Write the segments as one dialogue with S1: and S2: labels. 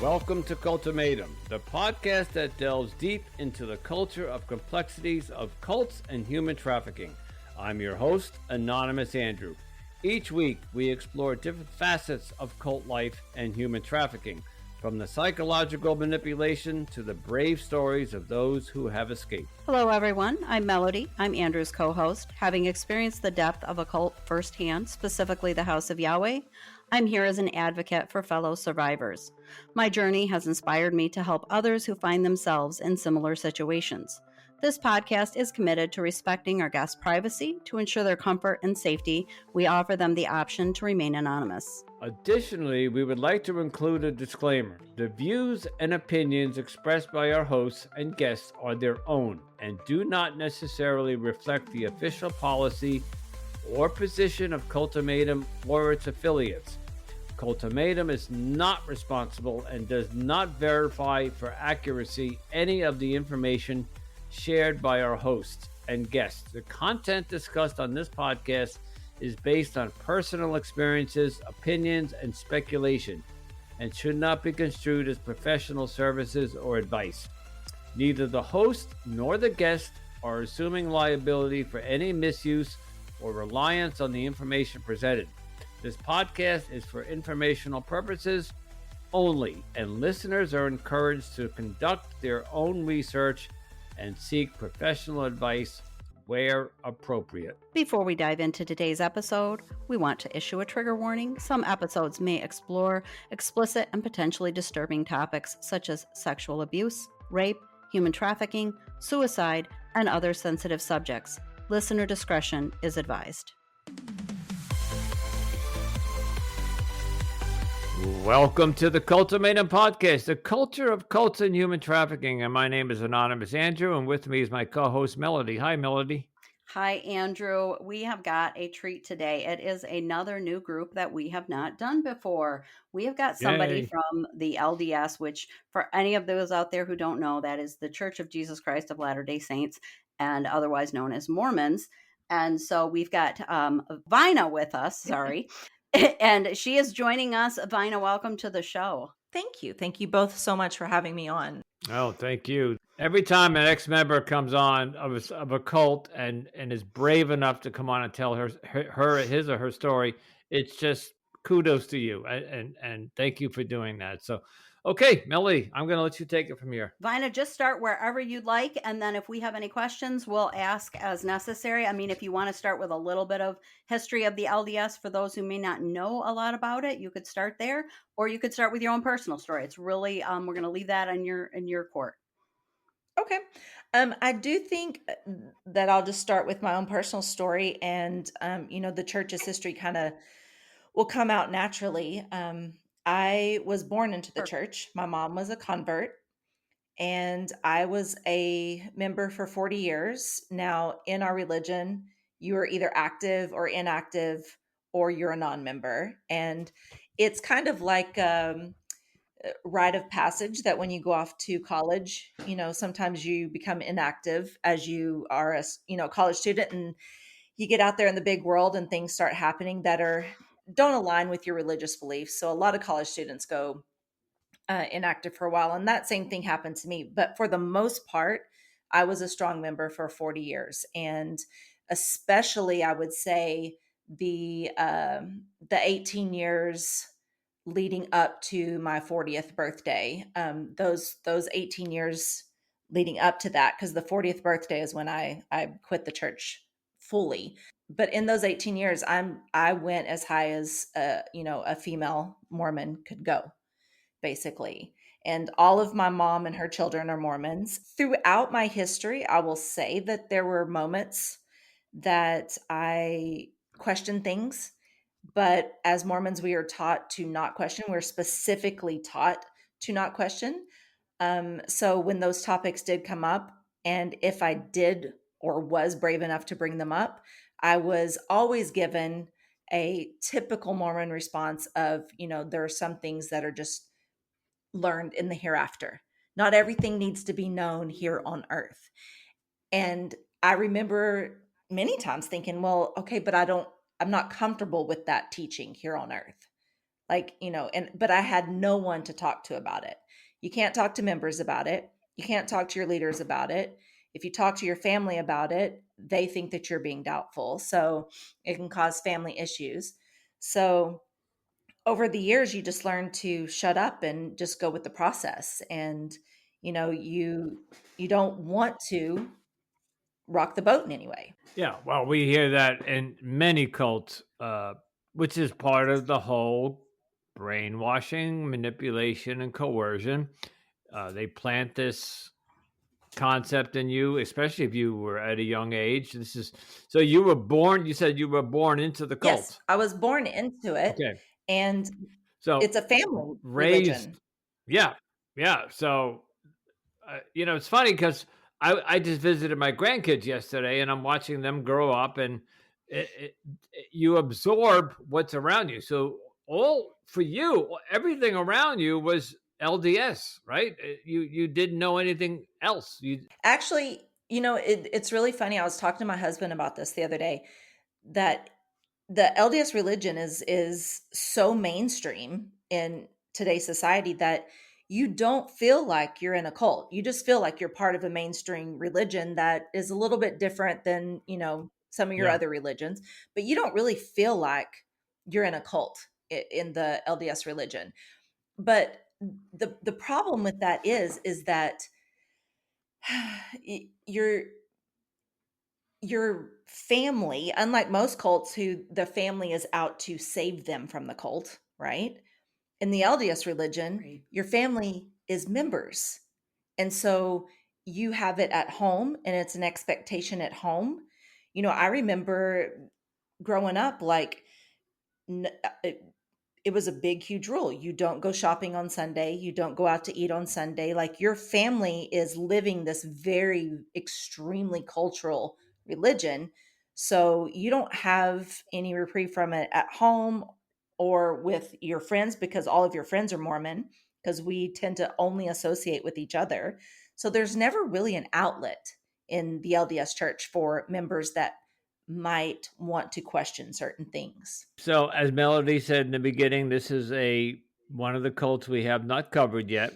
S1: Welcome to Cultimatum, the podcast that delves deep into the culture of complexities of cults and human trafficking. I'm your host, Anonymous Andrew. Each week, we explore different facets of cult life and human trafficking, from the psychological manipulation to the brave stories of those who have escaped.
S2: Hello, everyone. I'm Melody. I'm Andrew's co-host. Having experienced the depth of a cult firsthand, specifically the House of Yahweh, I'm here as an advocate for fellow survivors. My journey has inspired me to help others who find themselves in similar situations. This podcast is committed to respecting our guests' privacy. To ensure their comfort and safety, we offer them the option to remain anonymous.
S1: Additionally, we would like to include a disclaimer. The views and opinions expressed by our hosts and guests are their own and do not necessarily reflect the official policy or position of Cultimatum or its affiliates. Cultimatum is not responsible and does not verify for accuracy any of the information shared by our hosts and guests. The content discussed on this podcast is based on personal experiences, opinions, and speculation, and should not be construed as professional services or advice. Neither the host nor the guest are assuming liability for any misuse or reliance on the information presented. This podcast is for informational purposes only, and listeners are encouraged to conduct their own research and seek professional advice where appropriate.
S2: Before we dive into today's episode, we want to issue a trigger warning. Some episodes may explore explicit and potentially disturbing topics such as sexual abuse, rape, human trafficking, suicide, and other sensitive subjects. Listener discretion is advised.
S1: Welcome to the Cultimatum Podcast, the culture of cults and human trafficking. And my name is Anonymous Andrew, and with me is my co-host Melody. Hi, Melody.
S2: Hi, Andrew. We have got a treat today. It is another new group that we have not done before. We have got somebody
S1: Yay.
S2: from the LDS, which for any of those out there who don't know, that is the Church of Jesus Christ of Latter-day Saints, and otherwise known as Mormons. And so we've got Vina with us, sorry, and she is joining us. Vina, welcome to the show.
S3: Thank you. Thank you both so much for having me on.
S1: Oh, thank you. Every time an ex-member comes on of a cult and is brave enough to come on and tell his or her story, it's just kudos to you, and thank you for doing that. So, okay, Melody, I'm going to let you take it from here.
S2: Vina, just start wherever you'd like, and then if we have any questions, we'll ask as necessary. I mean, if you want to start with a little bit of history of the LDS for those who may not know a lot about it, you could start there, or you could start with your own personal story. It's really we're going to leave that in your court.
S3: Okay. I do think that I'll just start with my own personal story, and the church's history kind of will come out naturally. I was born into the church. My mom was a convert, and I was a member for 40 years. Now, in our religion, you are either active or inactive, or you're a non-member. And it's kind of like rite of passage that when you go off to college, sometimes you become inactive as you are a college student, and you get out there in the big world and things start happening that don't align with your religious beliefs. So a lot of college students go inactive for a while, and that same thing happened to me. But for the most part, I was a strong member for 40 years, and especially I would say the 18 years leading up to my 40th birthday. Those 18 years leading up to that, because the 40th birthday is when I quit the church fully. But in those 18 years, I went as high as a female Mormon could go, basically. And all of my mom and her children are Mormons. Throughout my history, I will say that there were moments that I questioned things. But as Mormons, we are taught to not question. We're specifically taught to not question. So when those topics did come up, and if I did or was brave enough to bring them up, I was always given a typical Mormon response of, there are some things that are just learned in the hereafter. Not everything needs to be known here on earth. And I remember many times thinking, well, okay, but I'm not comfortable with that teaching here on earth. Like, but I had no one to talk to about it. You can't talk to members about it. You can't talk to your leaders about it. If you talk to your family about it, they think that you're being doubtful. So it can cause family issues. So over the years, you just learn to shut up and just go with the process. And, you don't want to rock the boat in any way.
S1: Yeah, well, we hear that in many cults, which is part of the whole brainwashing, manipulation, and coercion. They plant this concept in you, especially if you were at a young age. This is so you were born. You said you were born into the
S3: Yes,
S1: cult.
S3: I was born into it,
S1: Okay,
S3: and
S1: so
S3: it's a family
S1: raised,
S3: religion.
S1: yeah, yeah. So it's funny because I just visited my grandkids yesterday, and I'm watching them grow up, and you absorb what's around you. So all for you, everything around you was LDS, right? You didn't know anything else. You
S3: Actually, it's really funny. I was talking to my husband about this the other day, that the LDS religion is so mainstream in today's society that you don't feel like you're in a cult. You just feel like you're part of a mainstream religion that is a little bit different than, some of your
S1: yeah.
S3: other religions, but you don't really feel like you're in a cult in the LDS religion. But the problem with that is that your your family, unlike most cults who the family is out to save them from the cult, right? In the LDS religion,
S2: Right.
S3: your family is members. And so you have it at home and it's an expectation at home. I remember growing up, like, it was a big, huge rule. You don't go shopping on Sunday. You don't go out to eat on Sunday. Like, your family is living this very extremely cultural religion. So you don't have any reprieve from it at home or with your friends, because all of your friends are Mormon, because we tend to only associate with each other. So there's never really an outlet in the LDS church for members that might want to question certain things.
S1: So as Melody said in the beginning, this is a one of the cults we have not covered yet.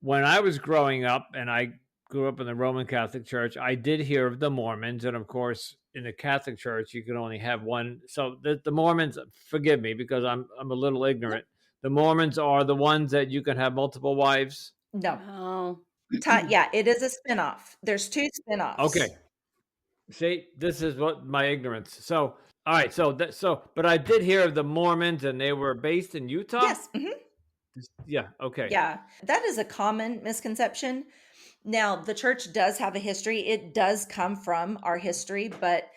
S1: When I was growing up, and I grew up in the Roman Catholic Church, I did hear of the Mormons, and of course, in the Catholic Church, you can only have one. So the Mormons, forgive me because I'm a little ignorant. The Mormons are the ones that you can have multiple wives.
S3: No.
S2: Oh.
S3: Yeah, it is a spinoff. There's 2 spinoffs.
S1: Okay, see, this is what my ignorance. So all right, but I did hear of the Mormons, and they were based in Utah.
S3: Yes, mhm.
S1: Yeah. Okay.
S3: Yeah, that is a common misconception. Now, the church does have a history. It does come from our history, but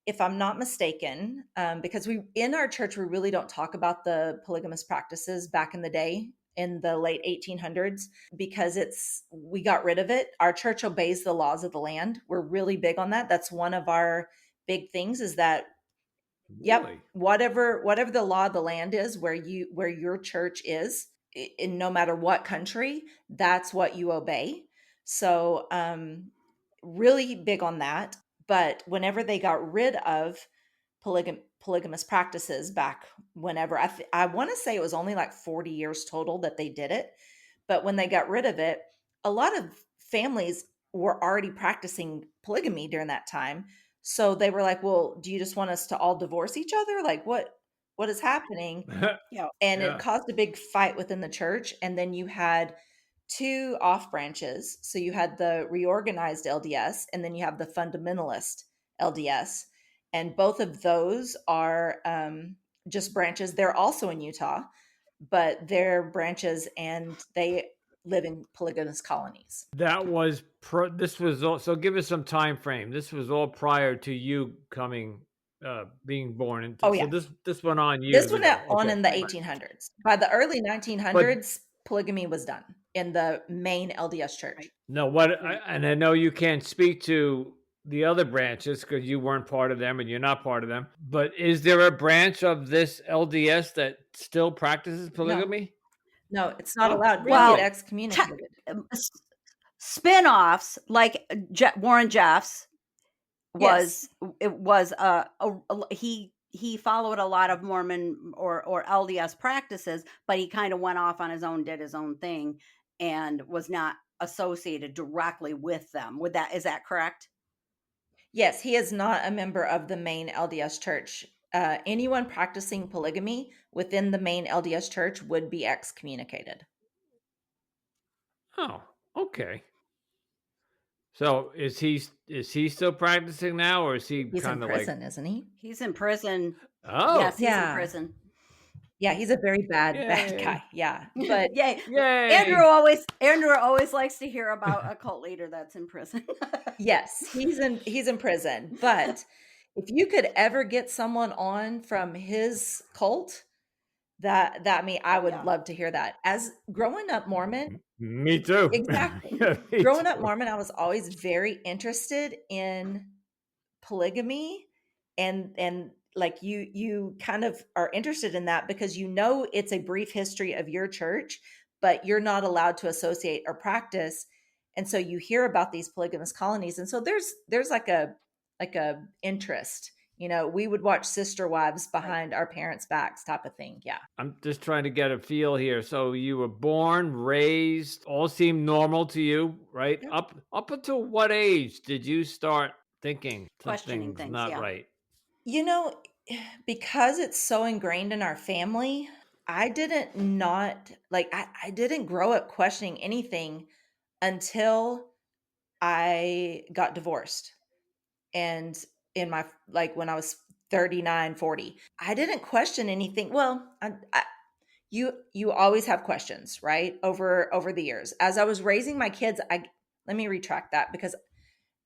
S3: if I'm not mistaken, because we in our church we really don't talk about the polygamous practices back in the day in the late 1800s, because we got rid of it. Our church obeys the laws of the land. We're really big on that. That's one of our big things, is that, yep,
S1: Really?
S3: whatever the law of the land is, where your church is, in no matter what country, that's what you obey. So really big on that. But whenever they got rid of polygamous practices back, whenever I want to say it was only like 40 years total that they did it, but when they got rid of it, a lot of families were already practicing polygamy during that time. So they were like, well, do you just want us to all divorce each other? Like, what is happening?
S2: Yeah.
S3: And it
S1: Yeah.
S3: caused a big fight within the church. And then you had 2 off branches. So you had the reorganized LDS, and then you have the fundamentalist LDS. And both of those are just branches. They're also in Utah, but they're branches and they live in polygamous colonies.
S1: That was this was all, so give us some time frame. This was all prior to you being born into.
S3: Oh,
S1: So
S3: yeah.
S1: this went on
S3: This
S1: years
S3: went
S1: ago.
S3: on
S1: Okay.
S3: in the 1800s. By the early
S1: But
S3: 1900s, polygamy was done in the main LDS church.
S2: Right.
S1: no, and I know you can't speak to the other branches because you weren't part of them and you're not part of them. But is there a branch of this LDS that still practices
S3: No,
S1: polygamy?
S3: no, it's not
S1: Oh,
S3: allowed. You'll get
S2: Well,
S1: really?
S2: te-
S3: excommunicated.
S2: spin-offs like Warren Jeffs
S3: Yes.
S2: was it was he he followed a lot of Mormon or LDS practices, but he kind of went off on his own, did his own thing, and was not associated directly with them. Is that correct?
S3: Yes, he is not a member of the main LDS church. Anyone practicing polygamy within the main LDS church would be excommunicated.
S1: Oh, okay. So is he still practicing now, or is he
S3: He's in
S1: kind of like?
S3: prison, isn't he?
S2: He's in prison. Yes,
S1: Oh,
S2: he's in
S3: Yeah.
S2: prison.
S3: Yeah, he's a very bad
S1: yay!
S3: guy. Yeah. But
S2: Yay. Andrew
S1: Yay!
S2: always likes to hear about a cult leader that's in prison.
S3: yes, he's in prison. But if you could ever get someone on from his cult, that me, I would
S2: Yeah.
S3: love to hear that. As growing up Mormon,
S1: Me too.
S3: exactly.
S1: Yeah, me
S3: Growing up
S1: too.
S3: Mormon, I was always very interested in polygamy, and like you kind of are interested in that because you know it's a brief history of your church, but you're not allowed to associate or practice. And so you hear about these polygamous colonies, and so there's like a interest. We would watch Sister Wives
S2: Right.
S3: behind our parents' backs type of thing. Yeah.
S1: I'm just trying to get a feel here. So you were born, raised, all seemed normal to you, right?
S3: Yeah.
S1: Up until what age did you start thinking
S2: Questioning
S1: something's
S2: things,
S1: not
S2: yeah.
S1: right?
S3: You know, because it's so ingrained in our family, I didn't not like I didn't grow up questioning anything until I got divorced. And in my like when I was 39, 40, I didn't question anything. Well, you always have questions, right? Over the years. As I was raising my kids, I let me retract that, because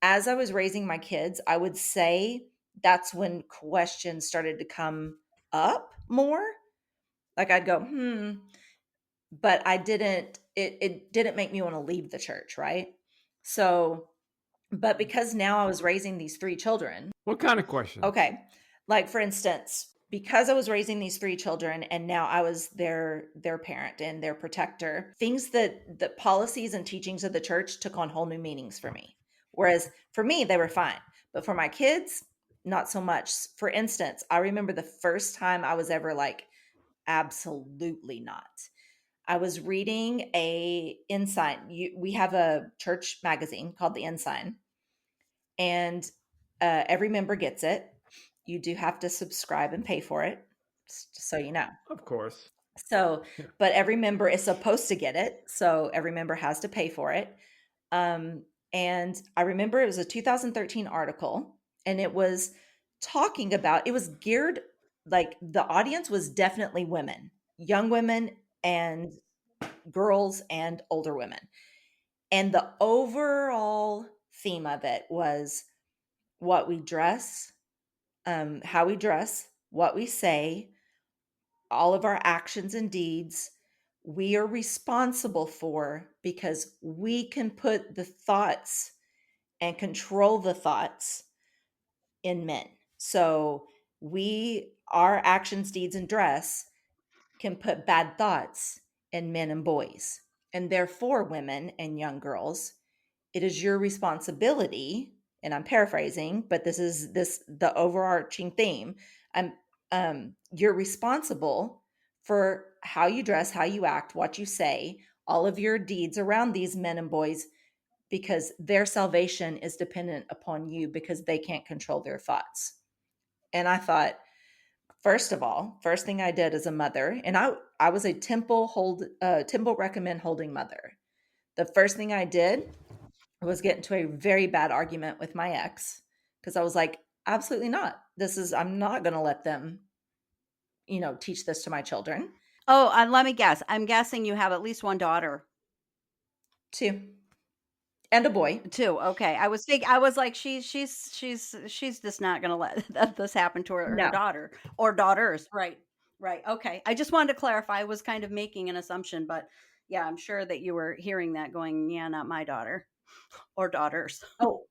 S3: as I was raising my kids, I would say that's when questions started to come up more. Like I'd go, but I didn't, it didn't make me want to leave the church, right? So, but because now I was raising these three children,
S1: What kind of questions?
S3: okay, like for instance, because I was raising these three children and now I was their parent and their protector, things that the policies and teachings of the church took on whole new meanings for me. Whereas for me, they were fine, but for my kids, not so much. For instance, I remember the first time I was ever like, absolutely not. I was reading a Ensign. We have a church magazine called the Ensign, and every member gets it. You do have to subscribe and pay for it, just so you know.
S1: Of course.
S3: So,
S1: Yeah.
S3: but every member is supposed to get it. So every member has to pay for it. Um, and I remember it was a 2013 article, and it was talking about, it was geared, like the audience was definitely women, young women and girls and older women. And the overall theme of it was what we dress, how we dress, what we say, all of our actions and deeds, we are responsible for, because we can put the thoughts and control the thoughts in men. So our actions, deeds, and dress can put bad thoughts in men and boys. And therefore, women and young girls, it is your responsibility, and I'm paraphrasing, but this is the overarching theme. You're responsible for how you dress, how you act, what you say, all of your deeds around these men and boys, because their salvation is dependent upon you, because they can't control their thoughts. And I thought, first of all, first thing I did as a mother, and I was a temple recommend holding mother. The first thing I did was get into a very bad argument with my ex, because I was like, absolutely not. I'm not going to let them, teach this to my children.
S2: Oh, let me guess. I'm guessing you have at least one daughter.
S3: Two. And a boy.
S2: Two. Okay. I was like, she's just not gonna let this happen to her
S3: No.
S2: daughter or daughters. Right. Right. Okay. I just wanted to clarify. I was kind of making an assumption, but yeah, I'm sure that you were hearing that going, yeah, not my daughter or daughters.
S3: Oh,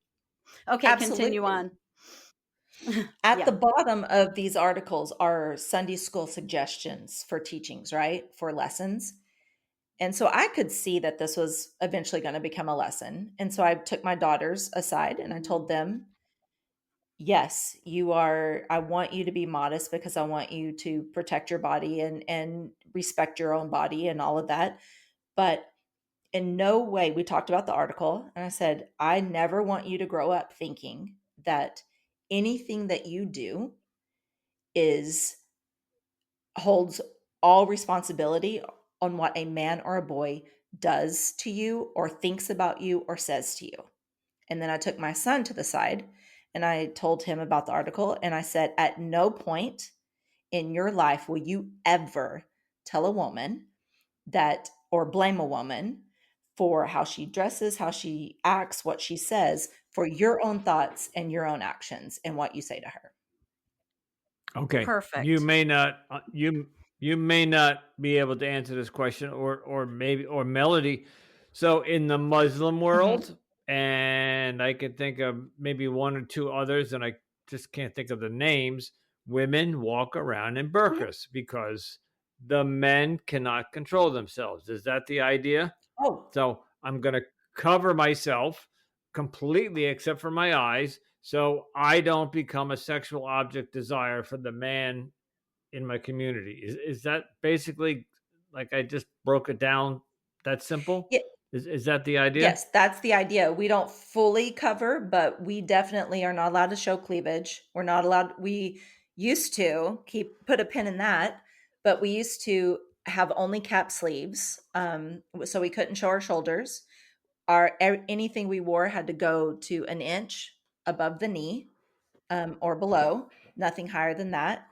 S2: Okay, continue
S3: absolutely.
S2: on.
S3: At
S2: Yeah.
S3: the bottom of these articles are Sunday school suggestions for teachings, right? For lessons. And so I could see that this was eventually going to become a lesson. And so I took my daughters aside and I told them, yes, I want you to be modest because I want you to protect your body and respect your own body and all of that. But in no way, we talked about the article, and I said, I never want you to grow up thinking that anything that you do is holds all responsibility on what a man or a boy does to you or thinks about you or says to you. And then I took my son to the side and I told him about the article, and I said, at no point in your life will you ever tell a woman that or blame a woman for how she dresses, how she acts, what she says, for your own thoughts and your own actions and what you say to her.
S1: Okay, you
S2: Perfect.
S1: may not you may not be able to answer this question, or maybe or Melody. So in the Muslim
S3: Mhm.
S1: world, and I can think of maybe one or two others, and I just can't think of the names. Women walk around in
S3: Mhm.
S1: burqas because the men cannot control themselves. Is that the idea?
S3: Oh,
S1: So I'm going to cover myself completely except for my eyes so I don't become a sexual object desire for the man in my community. Is that basically, like, I just broke it down that simple?
S3: yeah,
S1: Is that the idea?
S3: yes, that's the idea. We don't fully cover, but we definitely are not allowed to show cleavage. We're not allowed we used to keep put a pin in that, but we used to have only cap sleeves, so we couldn't show our shoulders. Anything we wore had to go to an inch above the knee, or below, nothing higher than that.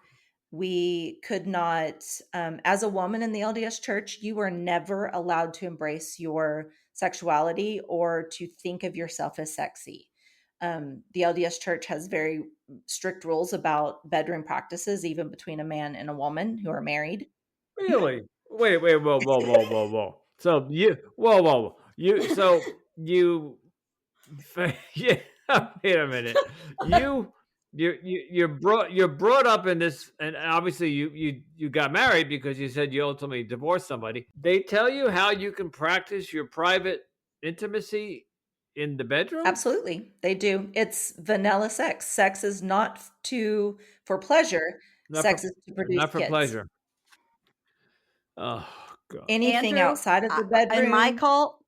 S3: We could not, as a woman in the LDS church, you were never allowed to embrace your sexuality or to think of yourself as sexy. The LDS church has very strict rules about bedroom practices, even between a man and a woman who are married. Mhm.
S1: Really? Wait, whoa. So you yeah, wait a minute. You you're brought up in this, and obviously you got married because you said you ultimately divorced somebody. They tell you how you can practice your private intimacy in the bedroom?
S3: Absolutely, they do. It's vanilla sex. Sex is not to for pleasure.
S1: Not for
S3: Sex is to produce
S1: not for
S3: kids.
S1: pleasure. Oh god.
S3: Anything
S2: Andrew,
S3: outside of the
S2: and
S3: bedroom.
S2: Michael,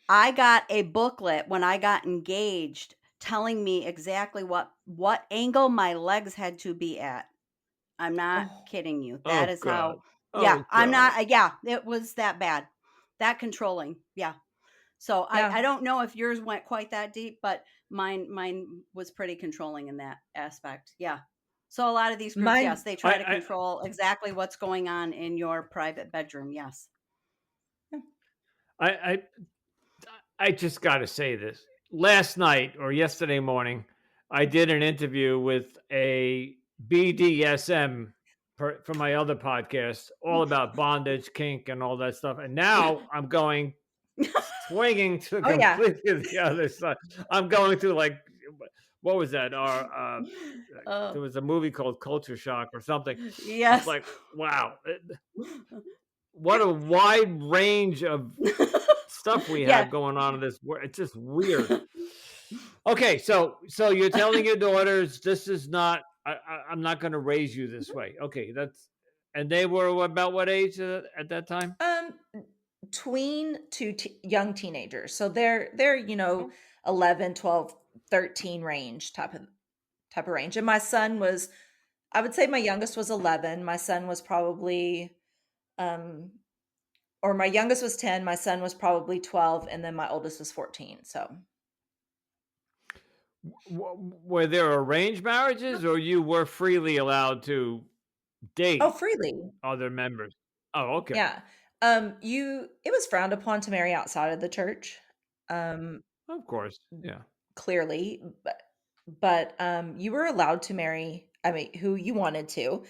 S2: I got a booklet when I got engaged telling me exactly what angle my legs had to be at. I'm not
S3: Oh,
S2: kidding you. That
S1: Oh
S2: is
S1: god.
S2: how. Yeah,
S1: Oh
S2: I'm
S1: god.
S2: not yeah, it was that bad. That controlling. Yeah. So I
S3: yeah.
S2: don't know if yours went quite that deep, but mine was pretty controlling in that aspect. Yeah. So a lot of these groups, yes,
S3: Mine
S2: they
S1: I
S2: try to control exactly what's going on in your private bedroom. Yes.
S1: I I I just got to say this. Last night or yesterday morning, I did an interview with a BDSM for my other podcast, all about bondage, kink, and all that stuff. And now I'm going swinging to
S3: Oh, yeah.
S1: completely the other side. I'm going to, like, what was that? There
S2: Oh,
S1: was a movie called Culture Shock or something. It's
S2: yes.
S1: like, wow, what a wide range of stuff we
S2: Yeah.
S1: have going on in this world. It's just weird. Okay, so you're telling your daughters this is not. I'm not going to raise you this way. Okay, that's. And they were about what age at that time?
S3: Um, tween to young teenagers. So they're,
S1: Oh,
S3: 11, 12, 13 range type of range. And my son was I would say my youngest was 11. My son was probably um or my youngest was 10, my son was probably 12, and then my oldest was 14. So,
S1: were there arranged marriages, or you were freely allowed to
S3: oh,
S1: date
S3: freely.
S1: other members? Oh, okay,
S3: Yeah. You it was frowned upon to marry outside of the church. Um
S1: of course, yeah.
S3: Clearly, but you were allowed to marry, I mean, who you wanted to.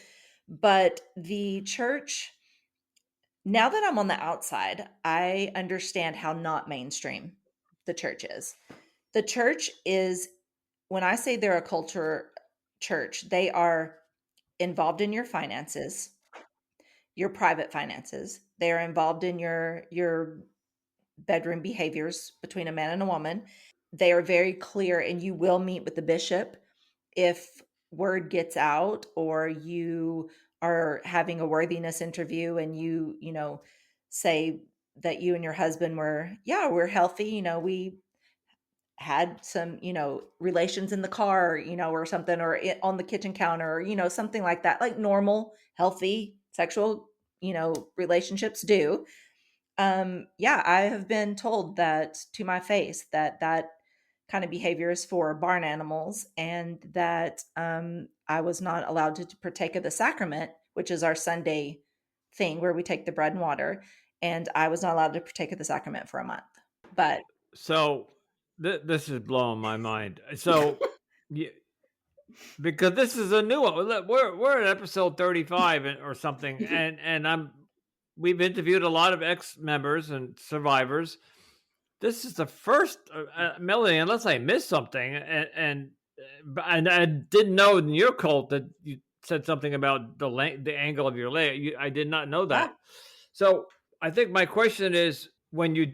S3: But the church, now that I'm on the outside, I understand how not mainstream the church is. The church is, when I say they're a culture church, they are involved in your finances, your private finances. They are involved in your bedroom behaviors between a man and a woman. they are very clear, and you will meet with the bishop if word gets out, or you are having a worthiness interview and you say that you and your husband were, yeah, we're healthy, we had some, relations in the car, or something, or on the kitchen counter, or, something like that, like normal, healthy sexual, relationships do. Yeah, I have been told that to my face that that kind of behavior is for barn animals, and that I was not allowed to partake of the sacrament, which is our Sunday thing where we take the bread and water. And I was not allowed to partake of the sacrament for a month. But
S1: So this is blowing my mind. So y- because this is a new one. We're at episode 35 or something, and we've interviewed a lot of ex members and survivors. This is the first, Melanie, unless I missed something, and I didn't know in your cult that you said something about the angle of your leg. I did not know
S2: Yeah.
S1: that. So I think my question is, when you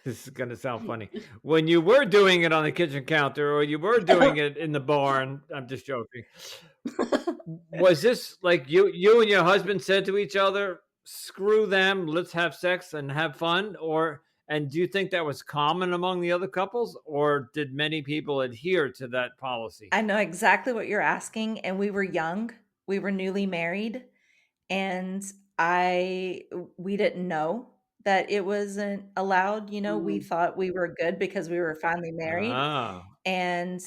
S1: this is going to sound funny, when you were doing it on the kitchen counter or you were doing it in the barn, I'm just joking, was this like you and your husband said to each other, screw them, let's have sex and have fun? Or, and do you think that was common among the other couples, or did many people adhere to that policy?
S3: I know exactly what you're asking. And we were young, we were newly married, and I we didn't know that it wasn't allowed. We
S2: Mm.
S3: thought we were good because we were finally married.
S1: Ah.
S3: And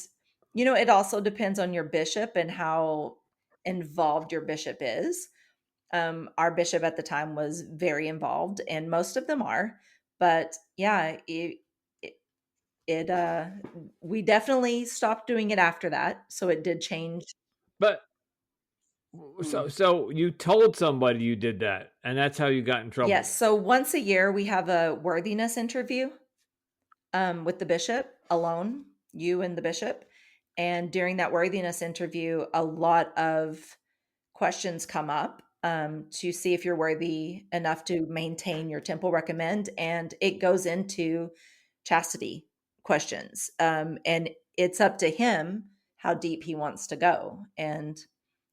S3: it also depends on your bishop and how involved your bishop is. Our bishop at the time was very involved, and most of them are. But yeah, it, it we definitely stopped doing it after that. So it did change.
S1: But
S2: Mm.
S1: so you told somebody you did that, and that's how you got in trouble.
S3: Yes. So once a year, we have a worthiness interview with the bishop alone, you and the bishop. And during that worthiness interview, a lot of questions come up to see if you're worthy enough to maintain your temple recommend. And it goes into chastity questions. And it's up to him how deep he wants to go. And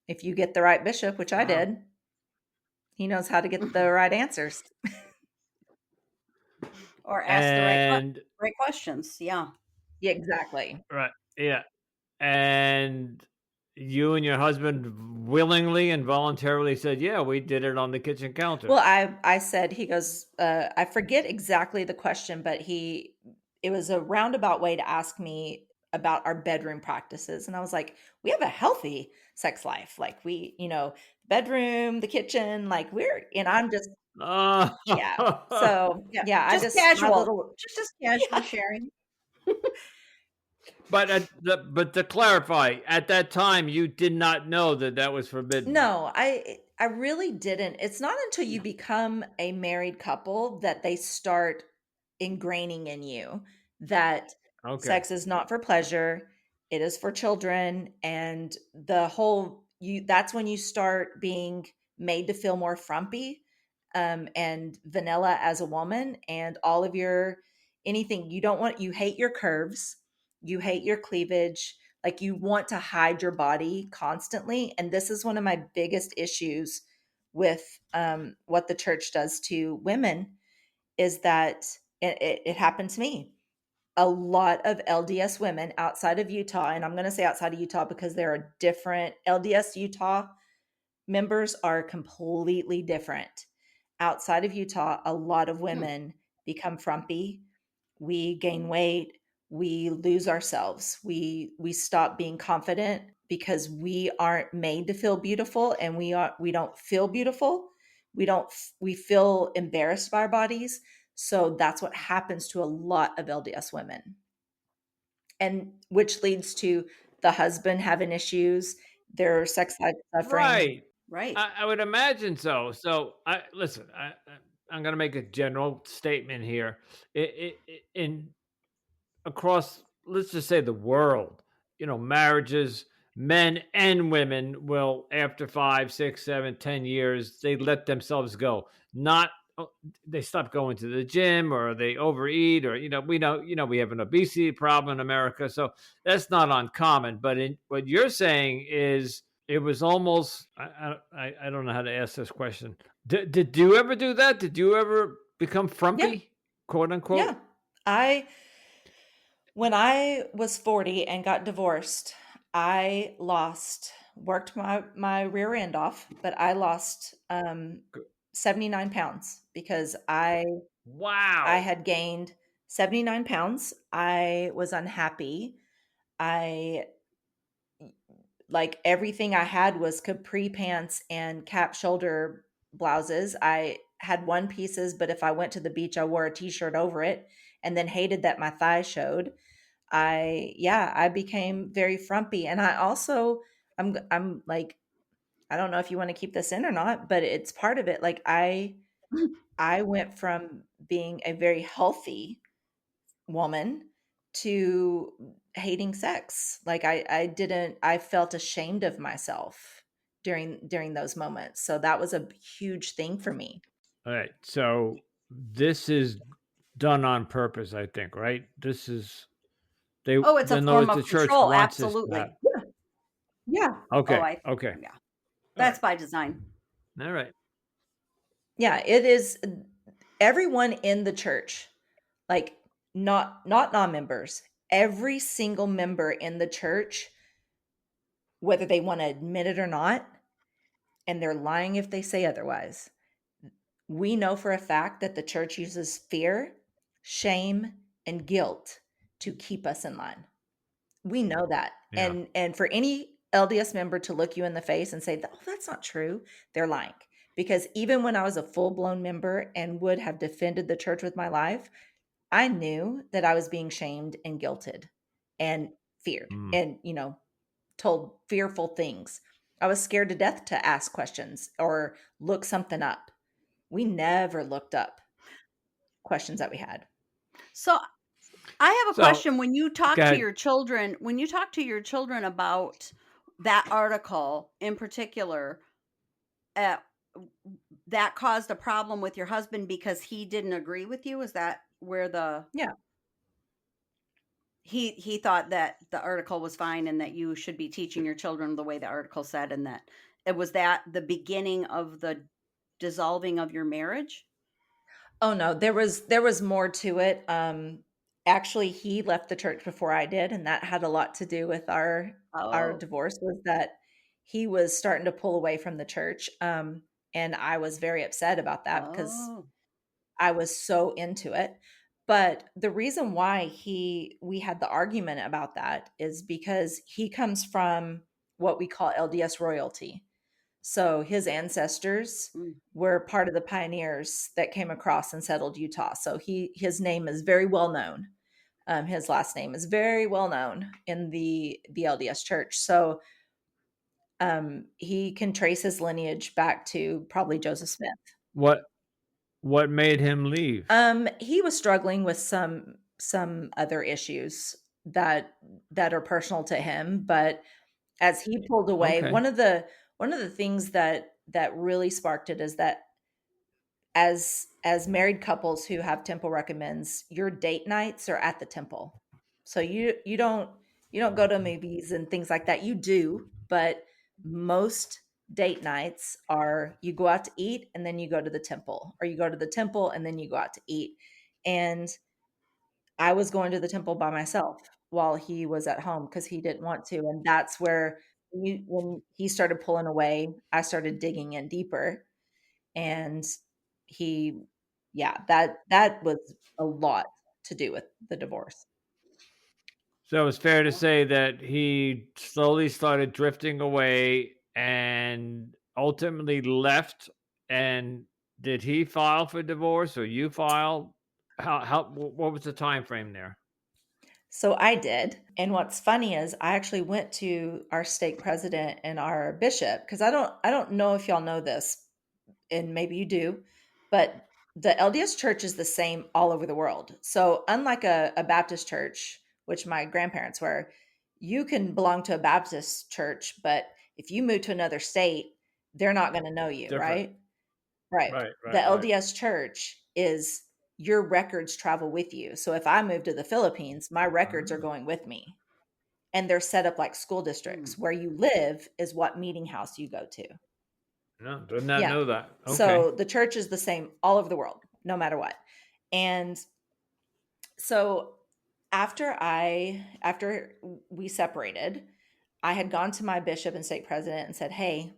S3: if you get the right bishop, which I
S1: Wow.
S3: did, he knows how to get the right answers.
S2: Or ask the
S1: And
S2: right questions. Yeah.
S3: Yeah, exactly.
S1: right, yeah. And you and your husband willingly and voluntarily said, "Yeah, we did it on the kitchen
S3: Well,
S1: counter."
S3: I said, he goes, I forget exactly the question, but it was a roundabout way to ask me about our bedroom practices. And I was like, we have a healthy sex life. Like bedroom, the kitchen, like and I'm just,
S1: Oh.
S3: yeah. So
S2: Yeah.
S3: yeah,
S2: Just
S3: my
S2: casual.
S3: little,
S2: Just as casual
S3: yeah.
S2: sharing.
S1: But to clarify, at that time, you did not know that that was forbidden.
S3: No, I really didn't. It's not until you
S2: No.
S3: become a married couple that they start ingraining in you that
S1: Okay.
S3: sex is not for pleasure, it is for children. And the whole you that's when you start being made to feel more frumpy and vanilla as a woman, and all of your anything you don't want, you hate your curves, you hate your cleavage, like you want to hide your body constantly. And this is one of my biggest issues with what the church does to women, is that it happened to me. A lot of LDS women outside of Utah, and I'm going to say outside of Utah because there are different LDS Utah members are completely different. Outside of Utah, a lot of
S2: Hmm.
S3: women become frumpy. We gain weight, we lose ourselves. We stop being confident because we aren't made to feel beautiful, and we don't feel beautiful. We feel embarrassed by our bodies. So that's what happens to a lot of LDS women. And which leads to the husband having issues, their sex life suffering.
S1: Right.
S2: Right.
S1: I would imagine so. So I listen. I'm going to make a general statement here. In across, let's just say, the world, marriages, men and women will, after 5, 6, 7, 10 years, they let themselves go. Not they stop going to the gym or they overeat or we have an obesity problem in America, so that's not uncommon. But what you're saying is it was almost I don't know how to ask this question. Did you ever do that? Did you ever become
S3: Yeah.
S1: frumpy, quote
S3: Yeah.
S1: unquote?
S3: I When I was 40 and got divorced, I worked my rear end off, but I lost 79 pounds because I
S1: Wow.
S3: had gained 79 pounds. I was unhappy. I Like everything I had was capri pants and cap shoulder blouses. I had one pieces, but if I went to the beach, I wore a t-shirt over it and then hated that my thighs showed. I became very frumpy. And I also I'm like, I don't know if you want to keep this in or not, but it's part of it. Like I went from being a very healthy woman to hating sex. Like I felt ashamed of myself during those moments. So that was a huge thing for me.
S1: All right. So this is done on purpose, I think, right? This is they
S2: Oh, it's a
S1: in other
S2: form
S1: words,
S2: of
S1: the church
S2: control,
S1: wants this to
S2: absolutely.
S1: happen.
S3: Yeah. Yeah.
S2: Oh,
S1: Okay.
S2: I
S1: Okay.
S2: yeah.
S1: All
S2: That's
S1: right.
S2: by design.
S1: All right.
S3: Yeah, it is everyone in the church, like not non-members, every single member in the church, whether they want to admit it or not, and they're lying if they say otherwise. We know for a fact that the church uses fear, shame, and guilt to keep us in line. We know that.
S1: Yeah.
S3: And for any LDS member to look you in the face and say, "Oh, that's not true," they're lying. Because even when I was a full-blown member and would have defended the church with my life, I knew that I was being shamed and guilted and feared
S1: Mm.
S3: and, told fearful things. I was scared to death to ask questions or look something up. We never looked up questions that we had.
S2: So I have a
S1: So
S2: question.
S1: go ahead.
S2: When you talk to your children about that article in particular, uh, that caused a problem with your husband because he didn't agree with you. Is that where
S3: Yeah.
S2: he thought that the article was fine and that you should be teaching your children the way the article said, and that it was that the beginning of the dissolving of your marriage?
S3: Oh no, there was more to it. Actually he left the church before I did, and that had a lot to do with our
S2: Oh,
S3: divorce, was that he was starting to pull away from the church. And I was very upset about that because
S2: oh,
S3: I was so into it. But the reason why we had the argument about that is because he comes from what we call LDS royalty. So his ancestors
S2: mm.
S3: were part of the pioneers that came across and settled Utah. So his name is very well known. His last name is very well known in the LDS Church. So he can trace his lineage back to probably Joseph Smith.
S1: What what made him leave?
S3: He was struggling with some other issues that are personal to him, but as he pulled away,
S1: Okay.
S3: one of the things that really sparked it is that as married couples who have temple recommends, your date nights are at the temple. So you don't go to movies and things like that. You do, but most date nights are you go out to eat and then you go to the temple, or you go to the temple and then you go out to eat. And I was going to the temple by myself while he was at home because he didn't want to. And that's where when he started pulling away, I started digging in deeper. And he yeah, that was a lot to do with the divorce.
S1: So it's fair to
S2: Oh.
S1: say that he slowly started drifting away and ultimately left. And did he file for divorce or you filed? What was the time frame there?
S3: So I did. And what's funny is I actually went to our stake president and our bishop because I don't know if y'all know this, and maybe you do, but the LDS church is the same all over the world. So unlike a Baptist church, which my grandparents were, you can belong to a Baptist church, but if you move to another state, they're not going to know you,
S1: Different.
S3: right? Right.
S1: Right,
S3: The
S1: right, right.
S3: LDS church is your records travel with you. So if I move to the Philippines, my records are
S1: Ah.
S3: going with me. And they're set up like school
S1: Hmm.
S3: districts. Where you live is what meeting house you go to.
S1: No, did not
S3: Yeah.
S1: know that. Okay.
S3: So the church is the same all over the world, no matter what. And so after we separated, I had gone to my bishop and stake president and said, "Hey,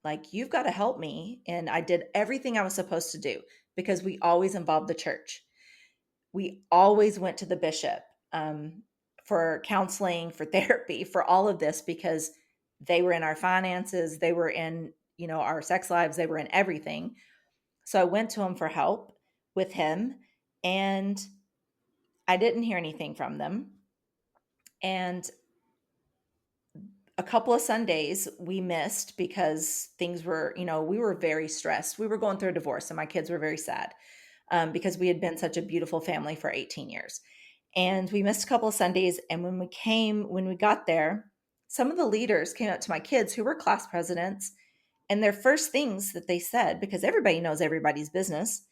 S3: like you've got to help me." And I did everything I was supposed to do because we always involved the church. We always went to the bishop for counseling, for therapy, for all of this because they were in our finances, they were in, our sex lives, they were in everything. So I went to him for help with him, and I didn't hear anything from them. And a couple of Sundays we missed because things were, we were very stressed. We were going through a divorce, and my kids were very sad because we had been such a beautiful family for 18 years. And we missed a couple of Sundays. And when we got there, some of the leaders came up to my kids who were class presidents, and their first things that they said, because everybody knows everybody's business,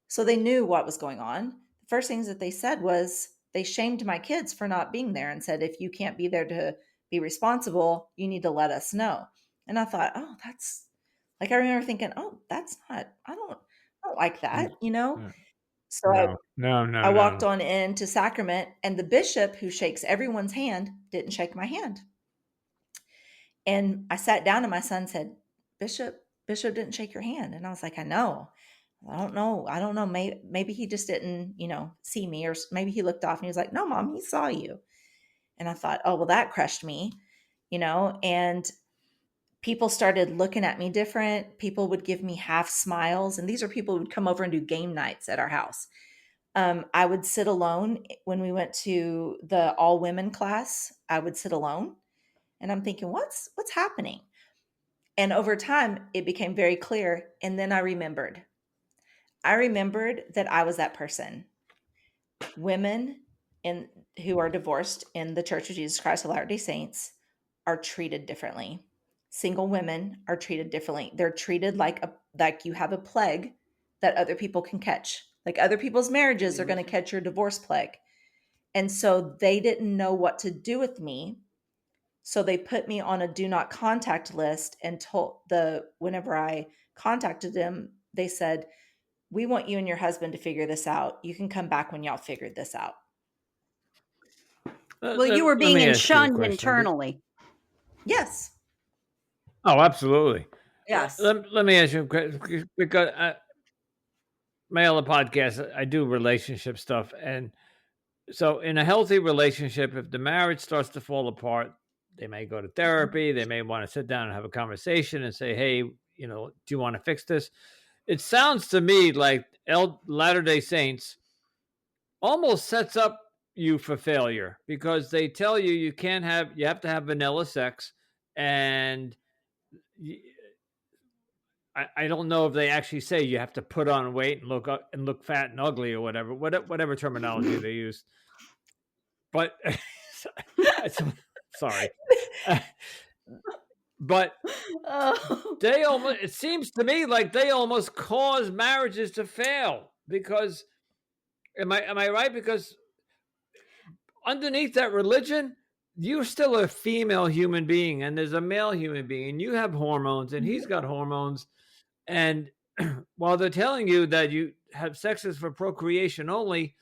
S3: so they knew what was going on. The first things that they said was they shamed my kids for not being there and said, if you can't be there to be responsible, you need to let us know. And I thought, oh, that's like, I remember thinking, oh, that's not, I don't like
S1: Mm,
S3: that.
S1: yeah.
S3: So I,
S1: No, no,
S3: I
S1: no,
S3: walked
S1: no.
S3: on into sacrament, and the bishop who shakes everyone's hand didn't shake my hand. And I sat down and my son said, Bishop didn't shake your hand. And I was like, I know. I don't know. I don't know. Maybe he just didn't, see me, or maybe he looked off and he was like, no, mom, he saw you. And I thought, oh, well, that crushed me, and people started looking at me different. People would give me half smiles. And these are people who would come over and do game nights at our house. I would sit alone when we went to the all women class. I would sit alone, and I'm thinking, what's happening? And over time, it became very clear. And then I remembered that I was that person. Women in who are divorced in the Church of Jesus Christ of Latter-day Saints are treated differently. Single women are treated differently. They're treated like you have a plague that other people can catch. Like other people's marriages are going to catch your divorce plague. And so they didn't know what to do with me. So they put me on a do not contact list and whenever I contacted them, they said, we want you and your husband to figure this out. You can come back when y'all figured this out.
S2: Well, you were
S1: Let
S2: being
S1: me ask you a
S2: shunned
S1: question.
S2: internally.
S3: Yes.
S1: Oh, absolutely.
S2: Yes.
S1: Let me ask you a question because my other podcast, I do relationship stuff. And so, in a healthy relationship, if the marriage starts to fall apart, they may go to therapy. They may want to sit down and have a conversation and say, hey, do you want to fix this? It sounds to me like Latter day Saints almost sets up you for failure because they tell you you have to have vanilla sex. And I don't know if they actually say you have to put on weight and look fat and ugly or whatever terminology they use. But sorry, but
S2: Oh.
S1: it seems to me like they almost cause marriages to fail because am I right? Because underneath that religion, you're still a female human being and there's a male human being and you have hormones and he's got hormones. And while they're telling you that you have sex is for procreation only,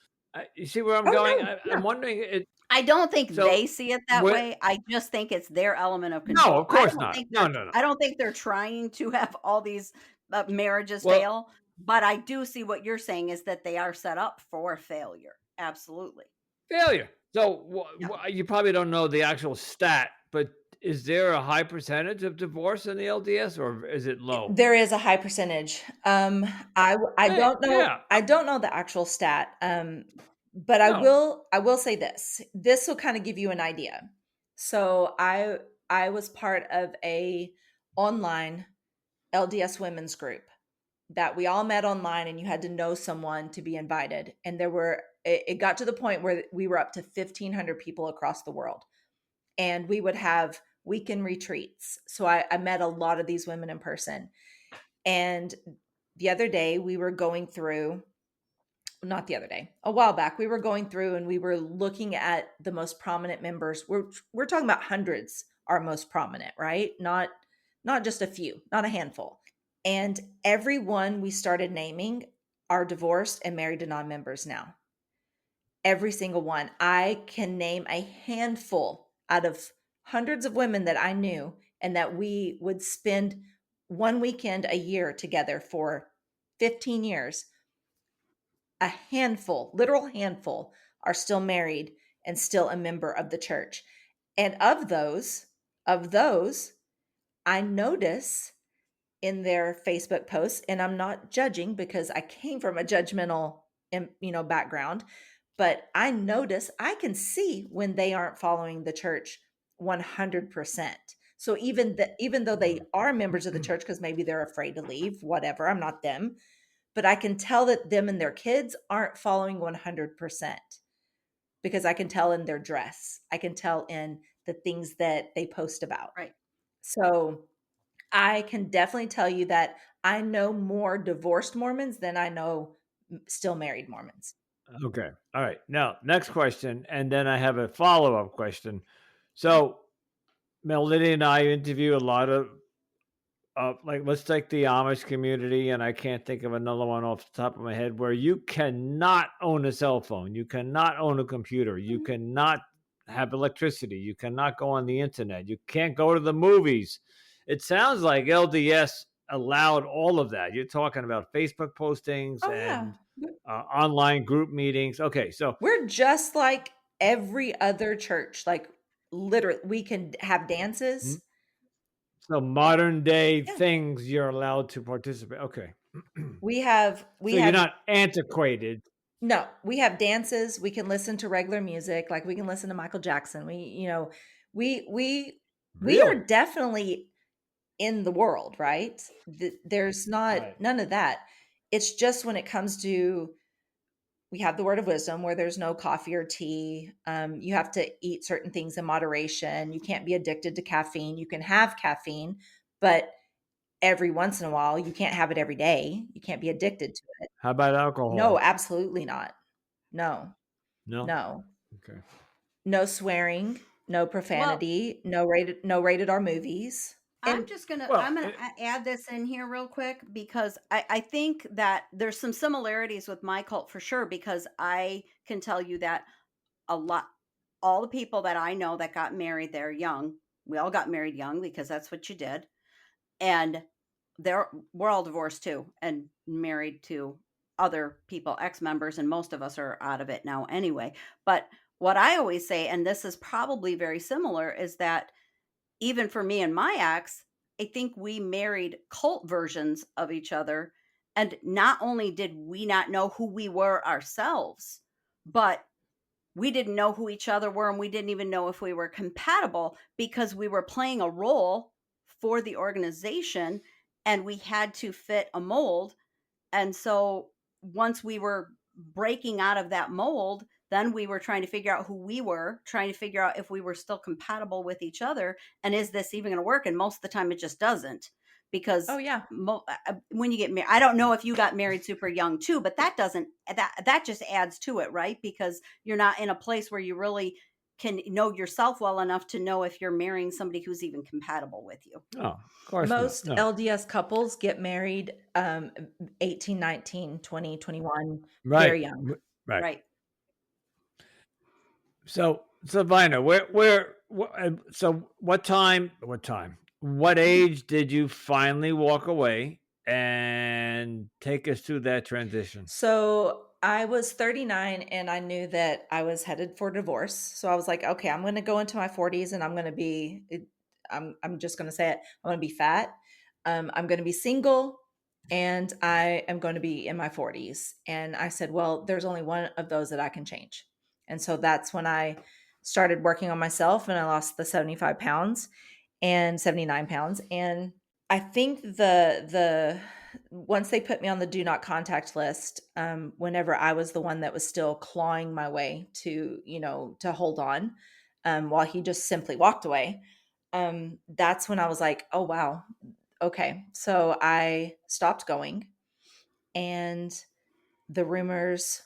S1: you see where I'm
S3: Oh,
S1: going?
S3: no.
S1: I'm wondering
S2: I don't think
S1: so
S2: they see it that
S1: what?
S2: way. I just think it's their element of
S1: No,
S2: control.
S1: of course not. No, no, no.
S2: I don't think they're trying to have all these marriages
S1: Well,
S2: fail, but I do see what you're saying is that they are set up for failure. Absolutely.
S1: failure. So
S2: Yeah.
S1: you probably don't know the actual stat, but is there a high percentage of divorce in the LDS, or is it low?
S3: There is a high percentage. I don't know.
S1: Yeah.
S3: I don't know the actual stat. But I
S1: No.
S3: will say this. This will kind of give you an idea. So I was part of a online LDS women's group that we all met online, and you had to know someone to be invited. And it got to the point where we were up to 1,500 people across the world, and we would have weekend retreats. So I met a lot of these women in person, and the other day we were going through, not the other day, a while back, we were going through and we were looking at the most prominent members. We're talking about hundreds are most prominent, right? Not just a few, not a handful. And everyone we started naming are divorced and married to non-members now. Every single one. I can name a handful out of hundreds of women that I knew and that we would spend one weekend a year together for 15 years. A handful, literal handful, are still married and still a member of the church. And of those, I notice in their Facebook posts, and I'm not judging because I came from a judgmental, background, but I notice, I can see when they aren't following the church 100%. So even though they are members of the church, because maybe they're afraid to leave, whatever, I'm not them, but I can tell that them and their kids aren't following 100% because I can tell in their dress. I can tell in the things that they post about.
S2: Right.
S3: So I can definitely tell you that I know more divorced Mormons than I know still married Mormons.
S1: Okay. All right. Now, next question. And then I have a follow up question. So, Melody and I interview a lot of, like, let's take the Amish community, and I can't think of another one off the top of my head where you cannot own a cell phone, you cannot own a computer, you
S3: Mhm.
S1: cannot have electricity, you cannot go on the internet, you can't go to the movies. It sounds like LDS allowed all of that. You're talking about Facebook postings
S3: Oh yeah.
S1: and online group meetings. Okay, so
S3: We're just like every other church. Like literally we can have dances.
S1: so modern day
S3: Yeah.
S1: things you're allowed to participate. Okay.
S3: We have we
S1: So you're
S3: have
S1: not antiquated.
S3: no, we have dances, we can listen to regular music, like we can listen to Michael Jackson. We are
S1: Really?
S3: definitely in the world, right? There's not
S1: Right.
S3: none of that. It's just when it comes to, we have the word of wisdom where there's no coffee or tea. You have to eat certain things in moderation. You can't be addicted to caffeine. You can have caffeine, but every once in a while, you can't have it every day. You can't be addicted to it.
S1: How about
S3: No,
S1: alcohol?
S3: absolutely not. No,
S1: No?
S3: no,
S1: Okay.
S3: no swearing, no
S2: Well,
S3: profanity, no rated R movies.
S2: I'm
S3: And
S2: just gonna
S1: Well,
S2: I'm gonna add this in here real quick because I think that there's some similarities with my cult for sure, because I can tell you that a lot all the people that I know that got married, they're young. We all got married young because that's what you did. And we're all divorced too and married to other people, ex-members, and most of us are out of it now anyway. But what I always say, and this is probably very similar, is that even for me and my ex, I think we married cult versions of each other. And not only did we not know who we were ourselves, but we didn't know who each other were, and we didn't even know if we were compatible because we were playing a role for the organization and we had to fit a mold. And so once we were breaking out of that mold, then we were trying to figure out who we were, trying to figure out if we were still compatible with each other. And is this even going to work? And most of the time it just doesn't,
S3: oh
S2: because
S3: yeah.
S2: when you get married, I don't know if you got married super young too, but that doesn't, that just adds to it, right? Because you're not in a place where you really can know yourself well enough to know if you're marrying somebody who's even compatible with you.
S1: no, of course not.
S3: Most
S1: No.
S3: LDS couples get married 18, 19, 20, 21,
S1: Right.
S3: very young.
S1: Right.
S2: Right.
S1: So Vina, so what age did you finally walk away and take us through that transition?
S3: So I was 39 and I knew that I was headed for divorce. So I was like, okay, I'm going to go into my 40s and I'm going to be, I'm just going to say it, I'm going to be fat. I'm going to be single and I am going to be in my 40s. And I said, well, there's only one of those that I can change. And so that's when I started working on myself and I lost the 75 pounds and 79 pounds. And I think the once they put me on the do not contact list, whenever I was the one that was still clawing my way to, to hold on, while he just simply walked away, that's when I was like, oh wow, okay. So I stopped going. and the rumors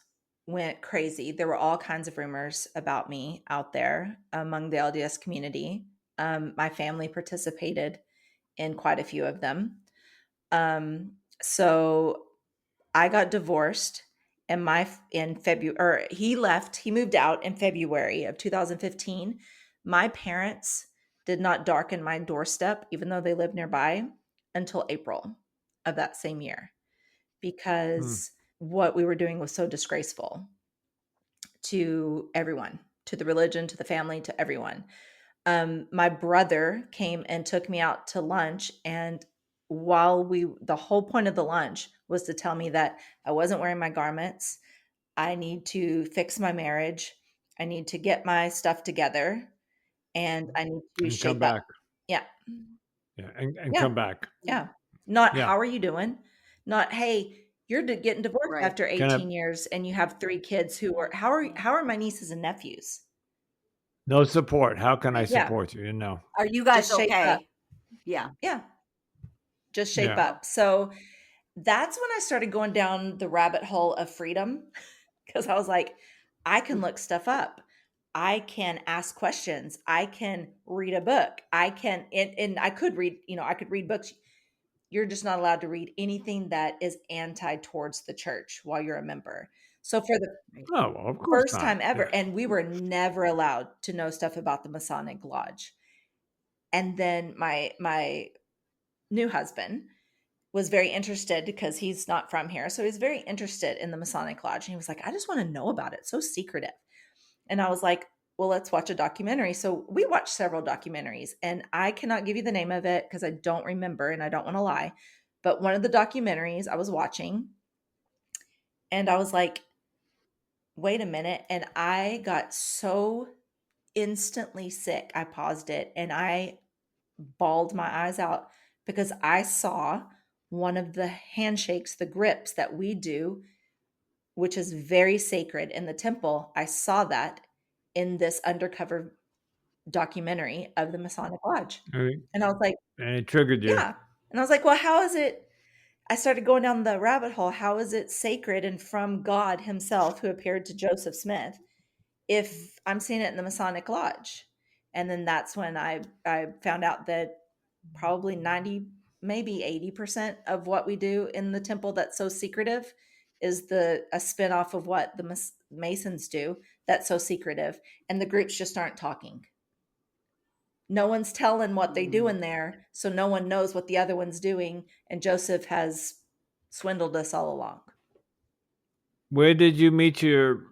S3: went crazy. There were all kinds of rumors about me out there among the LDS community. My family participated in quite a few of them. So I got divorced in February, or he left, he moved out in February of 2015. My parents did not darken my doorstep, even though they lived nearby, until April of that same year, because what we were doing was so disgraceful to everyone, to the religion, to the family, to everyone. My brother came and took me out to lunch, and the whole point of the lunch was to tell me that I wasn't wearing my garments. I need to fix my marriage. I need to get my stuff together, and I need to
S1: And come
S3: shape up.
S1: back.
S3: Yeah.
S1: Yeah, and
S3: Yeah.
S1: come back.
S3: Yeah. Not,
S1: Yeah.
S3: how are you doing? Not, hey, you're getting divorced
S2: Right.
S3: after
S1: Can I
S3: 18 years and you have 3 kids who are, how are my nieces and nephews?
S1: no support? How can I
S3: Yeah.
S1: support you? No.
S2: Are you guys
S3: Just shape up.
S2: okay? Yeah.
S3: Yeah. Just shape
S1: Yeah.
S3: up. So that's when I started going down the rabbit hole of freedom, because I was like, I can look stuff up. I can ask questions. I can read a book. I can, and I could read, I could read books. You're just not allowed to read anything that is anti towards the church while you're a member. So for the
S2: Right.
S1: Oh, well, of course
S3: first
S1: not.
S3: time ever,
S1: Yeah.
S3: and we were never allowed to know stuff about the Masonic Lodge. And then my new husband was very interested, because he's not from here. So he's very interested in the Masonic Lodge. And he was like, I just want to know about it. It's so secretive. And I was like, well, let's watch a documentary. So we watched several documentaries, and I cannot give you the name of it because I don't remember and I don't want to lie. But one of the documentaries I was watching, and I was like, wait a minute. And I got so instantly sick. I paused it and I bawled my eyes out, because I saw one of the handshakes, the grips that we do, which is very sacred in the temple. I saw that in this undercover documentary of the Masonic Lodge.
S1: I mean,
S3: And I was like,
S1: and it triggered you.
S3: yeah. And I was like, well, how is it? I started going down the rabbit hole. How is it sacred and from God Himself, who appeared to Joseph Smith, if I'm seeing it in the Masonic Lodge? And then that's when I found out that probably 90, maybe 80% of what we do in the temple that's so secretive is a spinoff of what the Masons do that's so secretive. And the groups just aren't talking. No one's telling what they do in there, so no one knows what the other one's doing. And Joseph has swindled us all along.
S1: Where did you meet your?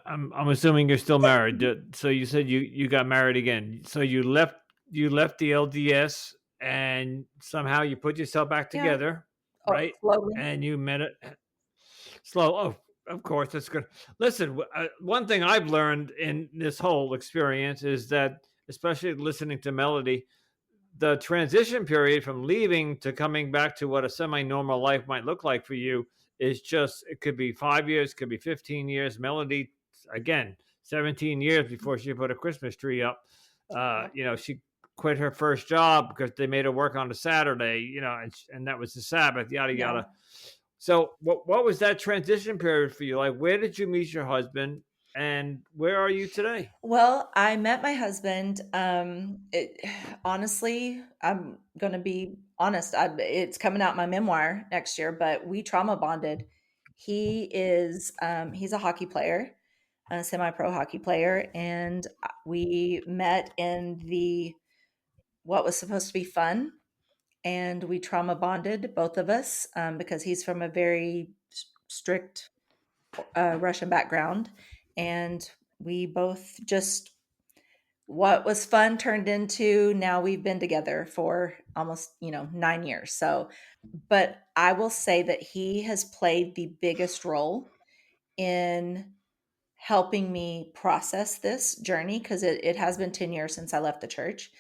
S1: I'm assuming you're still married. So you said you got married again. So you left the LDS and somehow you put yourself back
S3: Yeah.
S1: together,
S3: Oh,
S1: right?
S3: slowly.
S1: And you met it slow. Oh, of course, that's good. Listen, one thing I've learned in this whole experience is that, especially listening to Melody, the transition period from leaving to coming back to what a semi-normal life might look like for you is just, it could be 5 years, could be 15 years. Melody, again, 17 years before she put a Christmas tree up. She quit her first job because they made her work on a Saturday, and that was the Sabbath, yada
S3: Yeah.
S1: yada. So what was that transition period for you? Like, where did you meet your husband, and where are you today?
S3: Well, I met my husband. Honestly, I'm going to be honest. It's coming out in my memoir next year, but we trauma bonded. He's a hockey player, a semi-pro hockey player, and we met in what was supposed to be fun, and we trauma bonded, both of us, because he's from a very strict Russian background, and we both just, what was fun turned into, now we've been together for almost 9 years. So, but I will say that he has played the biggest role in helping me process this journey, because it has been 10 years since I left the church,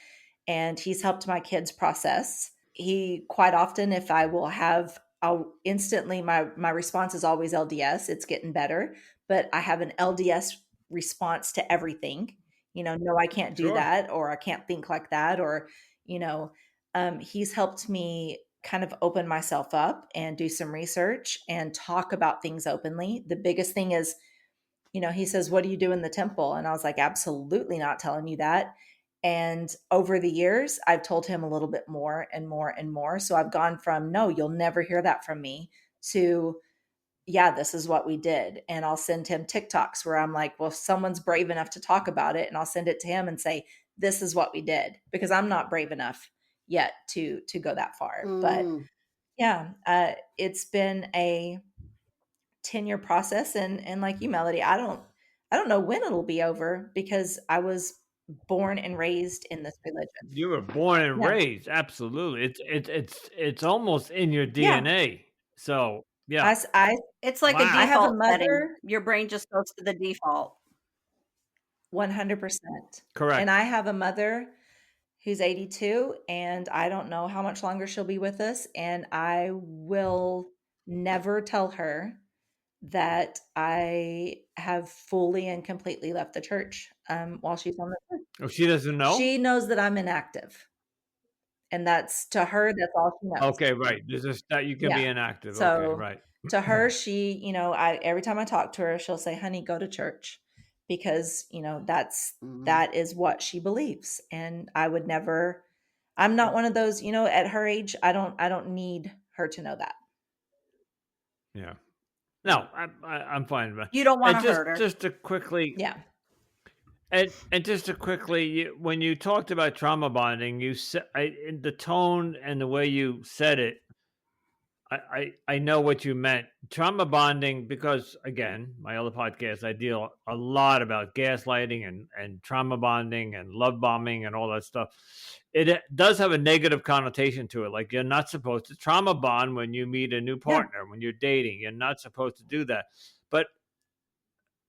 S3: and he's helped my kids process. He quite often, if I will have, I'll instantly, my response is always LDS. It's getting better, but I have an LDS response to everything. No, I can't do
S1: Sure.
S3: that, or I can't think like that, or he's helped me kind of open myself up and do some research and talk about things openly. The biggest thing is, he says, "What do you do in the temple?" And I was like, "Absolutely not telling you that." And over the years, I've told him a little bit more and more and more. So I've gone from, "No, you'll never hear that from me," to, "Yeah, this is what we did." And I'll send him TikToks where I'm like, well, if someone's brave enough to talk about it, and I'll send it to him and say, "This is what we did," because I'm not brave enough yet to go that far. But
S2: Mm.
S3: yeah, it's been a 10-year process, and like you, Melody, I don't know when it'll be over because I was born and raised in this religion.
S1: You were born and
S3: Yeah.
S1: raised, absolutely. It's almost in your
S3: Yeah.
S1: DNA. So,
S3: I
S1: yeah.
S3: s I
S2: It's like a
S3: I
S1: Wow.
S3: have a
S2: default setting.
S3: mother.
S2: Your brain just goes to the default.
S3: 100%. And
S1: Correct.
S3: I have a mother who's 82, and I don't know how much longer she'll be with us, and I will never tell her that I have fully and completely left the church, while she's on the earth.
S1: Oh, she doesn't know?
S3: She knows that I'm inactive, and that's to her, that's all she knows.
S1: Okay, right. There's just that you can be
S3: Yeah.
S1: inactive. Okay,
S3: So,
S1: right.
S3: to her, I every time I talk to her, she'll say, "Honey, go to church," because,
S2: Mhm.
S3: that is what she believes, and I would never. I'm not one of those, at her age, I don't need her to know that.
S1: Yeah. No, I'm fine with
S2: You don't
S1: and
S2: wanna hurt her.
S1: just to quickly
S3: Yeah.
S1: and just to quickly, when you talked about trauma bonding, you said in the tone and the way you said it, I know what you meant. Trauma bonding, because again, my other podcast, I deal a lot about gaslighting and trauma bonding and love bombing and all that stuff. It does have a negative connotation to it. Like, you're not supposed to trauma bond when you meet a new
S3: Yeah.
S1: partner, when you're dating. You're not supposed to do that. But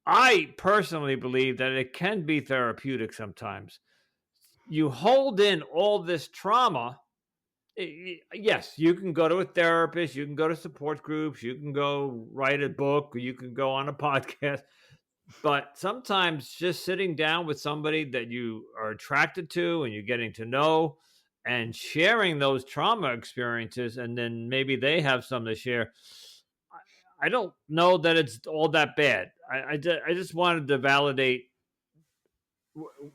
S1: I personally believe that it can be therapeutic sometimes. You hold in all this trauma. Yes, you can go to a therapist, you can go to support groups, you can go write a book, or you can go on a podcast. But sometimes just sitting down with somebody that you are attracted to and you're getting to know and sharing those trauma experiences, and then maybe they have some to share. I don't know that it's all that bad. I just wanted to validate,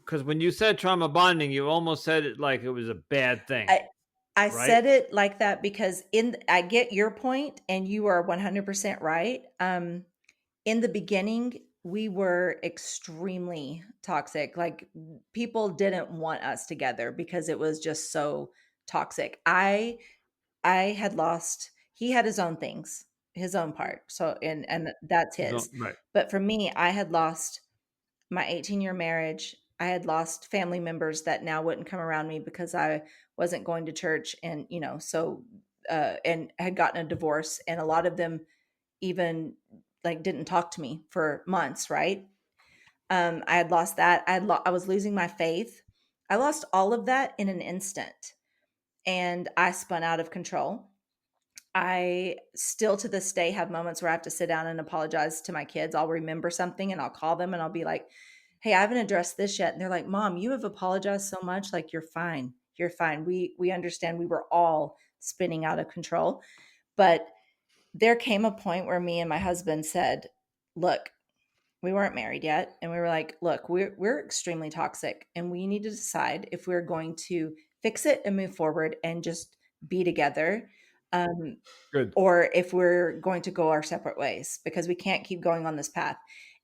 S1: because when you said trauma bonding, you almost said it like it was a bad thing,
S3: I I
S1: right?
S3: said it like that because I get your point, and you are 100% right. In the beginning, we were extremely toxic. Like, people didn't want us together because it was just so toxic. I had lost. He had his own things, his own part. So, and that's his.
S1: Right.
S3: But for me, I had lost my 18-year marriage. I had lost family members that now wouldn't come around me because I wasn't going to church, and and had gotten a divorce, and a lot of them even like didn't talk to me for months, right? I had lost that. I was losing my faith. I lost all of that in an instant, and I spun out of control. I still to this day have moments where I have to sit down and apologize to my kids. I'll remember something and I'll call them and I'll be like, "Hey, I haven't addressed this yet." And they're like, "Mom, you have apologized so much. Like, you're fine. You're fine. We understand we were all spinning out of control." But there came a point where me and my husband said, "Look, we weren't married yet, and we were like, look, we're extremely toxic, and we need to decide if we're going to fix it and move forward and just be together, um,
S1: Good.
S3: or if we're going to go our separate ways, because we can't keep going on this path."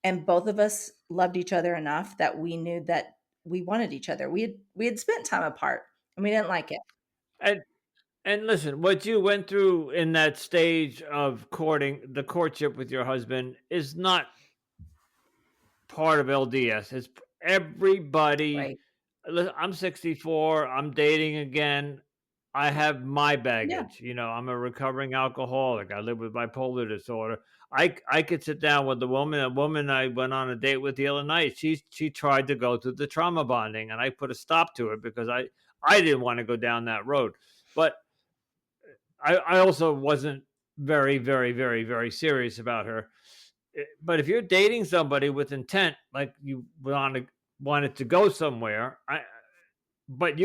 S3: And both of us loved each other enough that we knew that we wanted each other. We had spent time apart, and we didn't like it.
S1: And and listen, what you went through in that stage of courting, the courtship with your husband, is not part of LDS. It's everybody.
S3: Right.
S1: Listen, I'm 64. I'm dating again. I have my
S3: Yeah.
S1: baggage. I'm a recovering alcoholic. I live with bipolar disorder. I could sit down with a woman I went on a date with the other night. She tried to go through the trauma bonding, and I put a stop to it because I didn't want to go down that road. But I also wasn't very, very, very, very serious about her. But if you're dating somebody with intent, like you wanted to go somewhere, but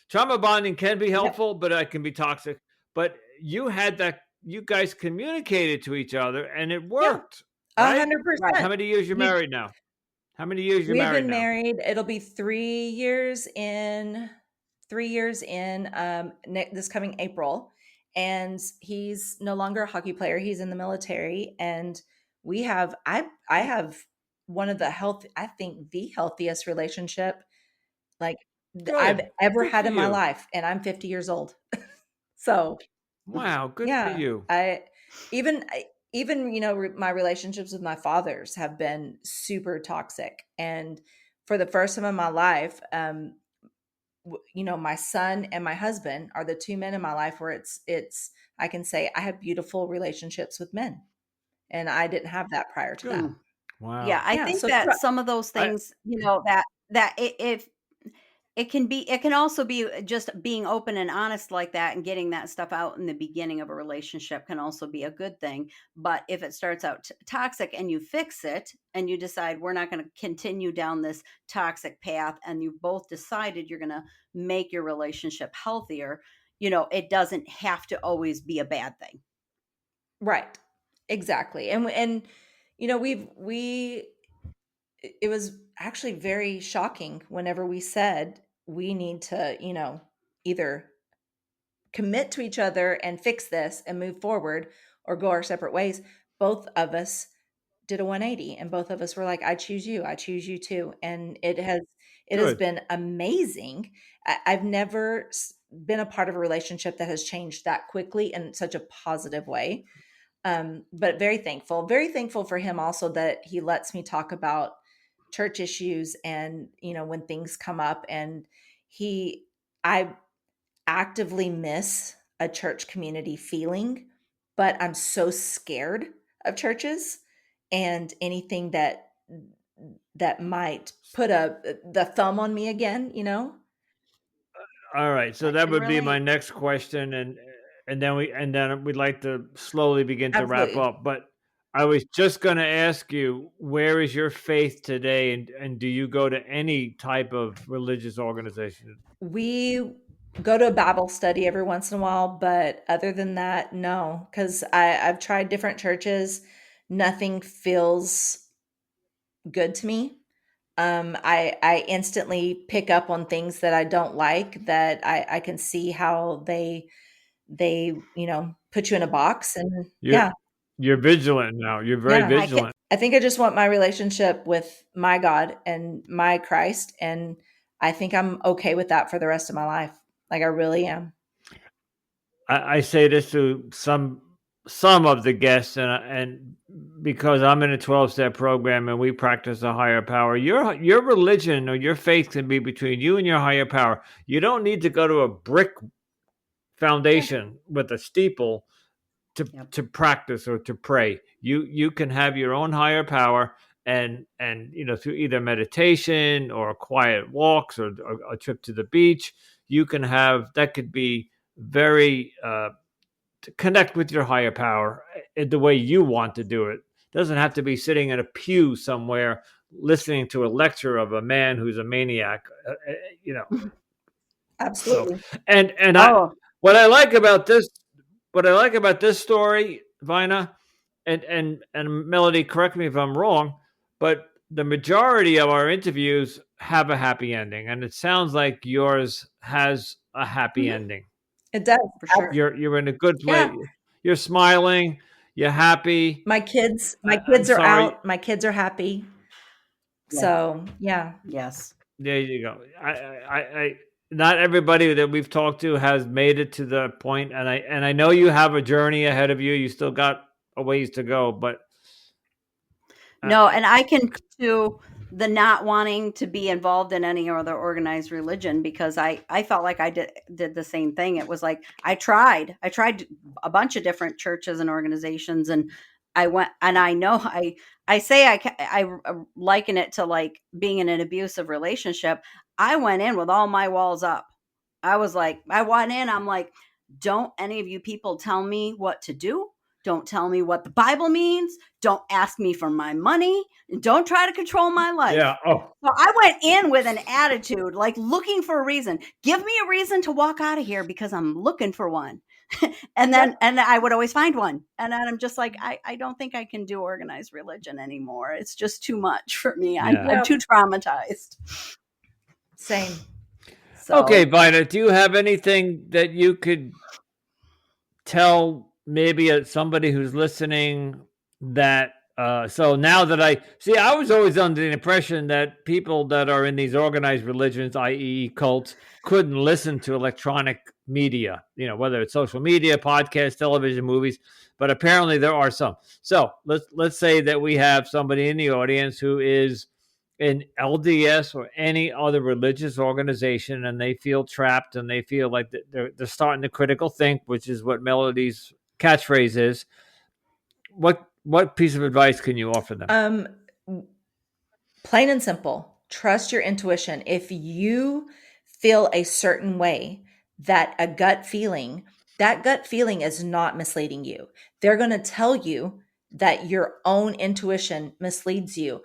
S1: trauma bonding can be
S3: Yep.
S1: helpful, but it can be toxic. but you had that. You guys communicated to each other, and it worked,
S3: Yeah,
S1: right?
S2: Right.
S3: 100%.
S1: How many years you're
S3: We
S1: married now? How many years you're
S3: we've
S1: married
S3: been
S1: now?
S3: married. It'll be 3 years in 3 years in this coming April, and he's no longer a hockey player. He's in the military, and we have I have one of the I think the healthiest relationship like I've
S1: Good.
S3: ever
S1: Good for
S3: had in my
S1: you.
S3: life, and I'm 50 years old. So
S1: Wow. Good for
S3: yeah,
S1: you.
S3: even my relationships with my fathers have been super toxic, and for the first time in my life, my son and my husband are the two men in my life where it's I can say I have beautiful relationships with men, and I didn't have that prior to that.
S1: Good.
S2: Mm. Yeah,
S1: Wow.
S2: I
S3: Yeah,
S2: think
S3: so
S2: that some of those
S1: I
S2: things, that if it can also be just being open and honest like that and getting that stuff out in the beginning of a relationship can also be a good thing. But if it starts out toxic and you fix it and you decide we're not going to continue down this toxic path and you both decided you're going to make your relationship healthier, it doesn't have to always be a bad thing.
S3: right, exactly, and we it was actually very shocking whenever we said we need to either commit to each other and fix this and move forward or go our separate ways. Both of us did a 180, and both of us were like, I choose you too. And it has
S1: good.
S3: been amazing. I've never been a part of a relationship that has changed that quickly in such a positive way. But very thankful for him also that he lets me talk about church issues, and when things come up, and he I actively miss a church community feeling, but I'm so scared of churches and anything that might put the thumb on me again.
S1: All right. So
S2: I
S1: that
S2: can
S1: would be my
S2: relate.
S1: next question, and then we'd like to slowly begin to wrap
S3: Absolutely.
S1: up. But I was just going to ask you, where is your faith today, and do you go to any type of religious organization?
S3: We go to a Bible study every once in a while, but other than that, no, because I've tried different churches. Nothing feels good to me. I instantly pick up on things that I don't like, that I can see how they put you in a box, and
S1: You're
S3: yeah,
S1: you're vigilant now. You're very
S3: yeah.
S2: I can
S1: vigilant.
S3: I think I just want my relationship with my God and my Christ, and I think I'm okay with that for the rest of my life. Like I really am.
S1: I say this to some of the guests, and because I'm in a 12-step program and we practice a higher power, your religion or your faith can be between you and your higher power. You don't need to go to a brick
S3: Yeah,
S1: foundation with a steeple to
S2: Yep.
S1: to practice or to pray. You can have your own higher power, and through either meditation or quiet walks or a trip to the beach, you can have that could be very to connect with your higher power in the way you want to do it. It doesn't have to be sitting in a pew somewhere listening to a lecture of a man who's a maniac. You know, so
S3: absolutely.
S1: and I
S2: Oh,
S1: what I like about this what I like about this story, Vina, and Melody, correct me if I'm wrong, but the majority of our interviews have a happy ending, and it sounds like yours has a happy
S3: Mhm.
S1: ending.
S3: It does.
S2: for sure.
S1: You're in a good
S3: Yeah.
S1: place. You're smiling. You're happy.
S3: My
S1: I'm
S3: kids are
S1: sorry.
S3: out. My kids are happy.
S2: Yes.
S3: So yeah.
S2: Yes.
S1: There you go. I not everybody that we've talked to has made it to the point, and I know you have a journey ahead of you. You still got a ways to go, but uh,
S2: No, and I can to the not wanting to be involved in any other organized religion because I felt like I did the same thing. It was like I tried a bunch of different churches and organizations, and I went and I know I say I liken it to like being in an abusive relationship. I went in with all my walls up. I was like, I went in, I'm like, don't any of you people tell me what to do. Don't tell me what the Bible means. Don't ask me for my money. Don't try to control my life.
S1: yeah. Oh,
S2: So I went in with an attitude, like looking for a reason. Give me a reason to walk out of here because I'm looking for one. And then and I would always find one. And then I'm just like, I don't think I can do organized religion anymore. It's just too much for me.
S1: Yeah.
S2: I'm too traumatized.
S3: Same.
S1: Okay,
S2: So
S1: Vina, do you have anything that you could tell maybe somebody who's listening that so now that I was always under the impression that people that are in these organized religions, i.e. cults, couldn't listen to electronic media, whether it's social media, podcasts, television, movies, but apparently there are some. So let's say that we have somebody in the audience who is in LDS or any other religious organization, and they feel trapped and they feel like they're starting to critical think, which is what Melody's catchphrase is. What piece of advice can you offer them?
S3: Plain and simple, trust your intuition. If you feel a certain way, that gut feeling is not misleading you. They're going to tell you that your own intuition misleads you,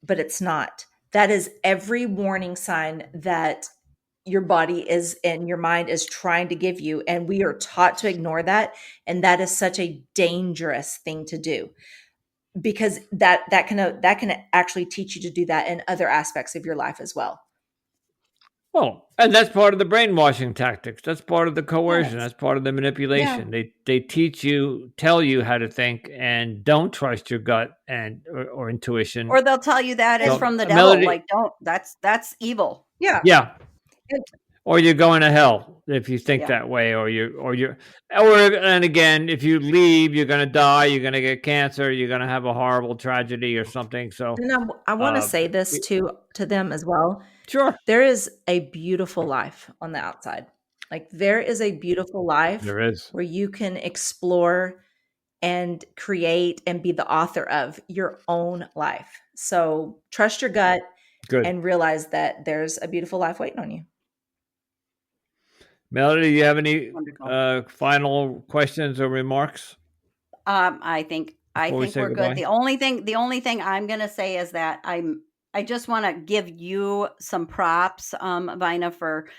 S3: but it's not. That is every warning sign that your body is and your mind is trying to give you, and we are taught to ignore that, and that is such a dangerous thing to do, because that can actually teach you to do that in other aspects of your life as well.
S1: Well, and that's part of the brainwashing tactics. That's part of the coercion.
S3: Yes.
S1: That's part of the manipulation.
S3: Yeah.
S1: They tell you how to think, and don't trust your gut or intuition.
S2: or they'll tell you that it's
S1: So,
S2: from the devil.
S1: Melody,
S2: Like, don't, that's evil.
S3: Yeah.
S1: yeah,
S3: And-
S1: or you're going to hell if you think
S2: Yeah.
S1: that way, and again, if you leave, you're going to die, you're going to get cancer, you're going to have a horrible tragedy or something. So,
S3: And I want to say this to them as well.
S1: sure,
S3: There is a beautiful life on the outside. Like, there is a beautiful life
S1: there is.
S3: where you can explore and create and be the author of your own life. So trust your gut
S1: Good.
S3: and realize that there's a beautiful life waiting on you.
S1: Melody, do you have any
S2: Wonderful.
S1: final questions or remarks?
S2: I think
S1: Before we say
S2: we're
S1: goodbye?
S2: good. The only thing I'm going to say is that I just want to give you some props, Vina, for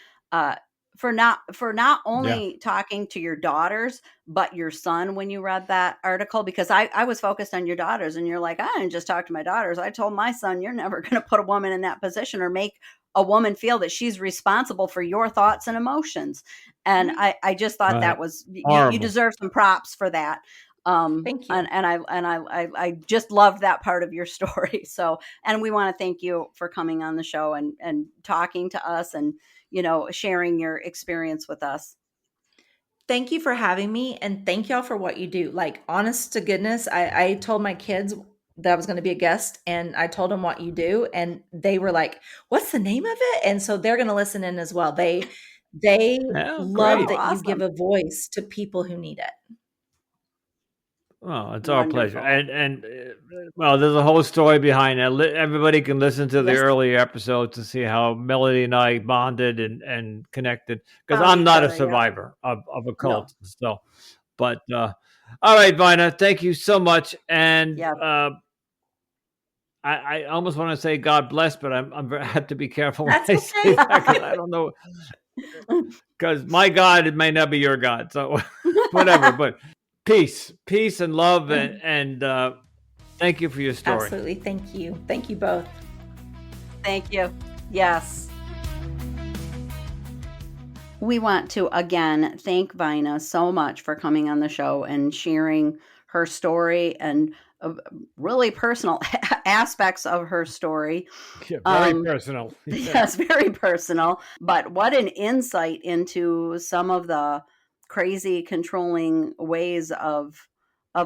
S2: not only talking to your daughters but your son when you read that article, because I was focused on your daughters, and you're like, I didn't just talk to my daughters. I told my son, you're never going to put a woman in that position or make a woman feel that she's responsible for your thoughts and emotions. And I just thought that was you deserve some props for that.
S3: Thank you.
S2: And I just loved that part of your story. So, and we want to thank you for coming on the show and talking to us and, sharing your experience with us.
S3: Thank you for having me, and thank y'all for what you do. Like, honest to goodness, I told my kids that I was going to be a guest, and I told them what you do, and they were like, "What's the name of it?" And so they're going to listen in as well. They love that
S2: Awesome.
S3: you give a voice to people who need it.
S1: Oh, it's our pleasure. And well, there's a whole story behind it. Everybody can listen to the earlier episodes to see how Melody and I bonded and connected, because I'm not a survivor of a cult. No. So, but all right, Vina, thank you so much. And I almost want to say God bless, but I have to be careful when I say that, because I don't know, because my God, it may not be your God. So whatever, but peace and love, and thank you for your story.
S3: Absolutely. Thank you both.
S2: Thank you. Yes. We want to again thank Vina so much for coming on the show and sharing her story and really personal aspects of her story.
S1: Yeah, very personal.
S2: Yes, very personal. But what an insight into some of the crazy controlling ways of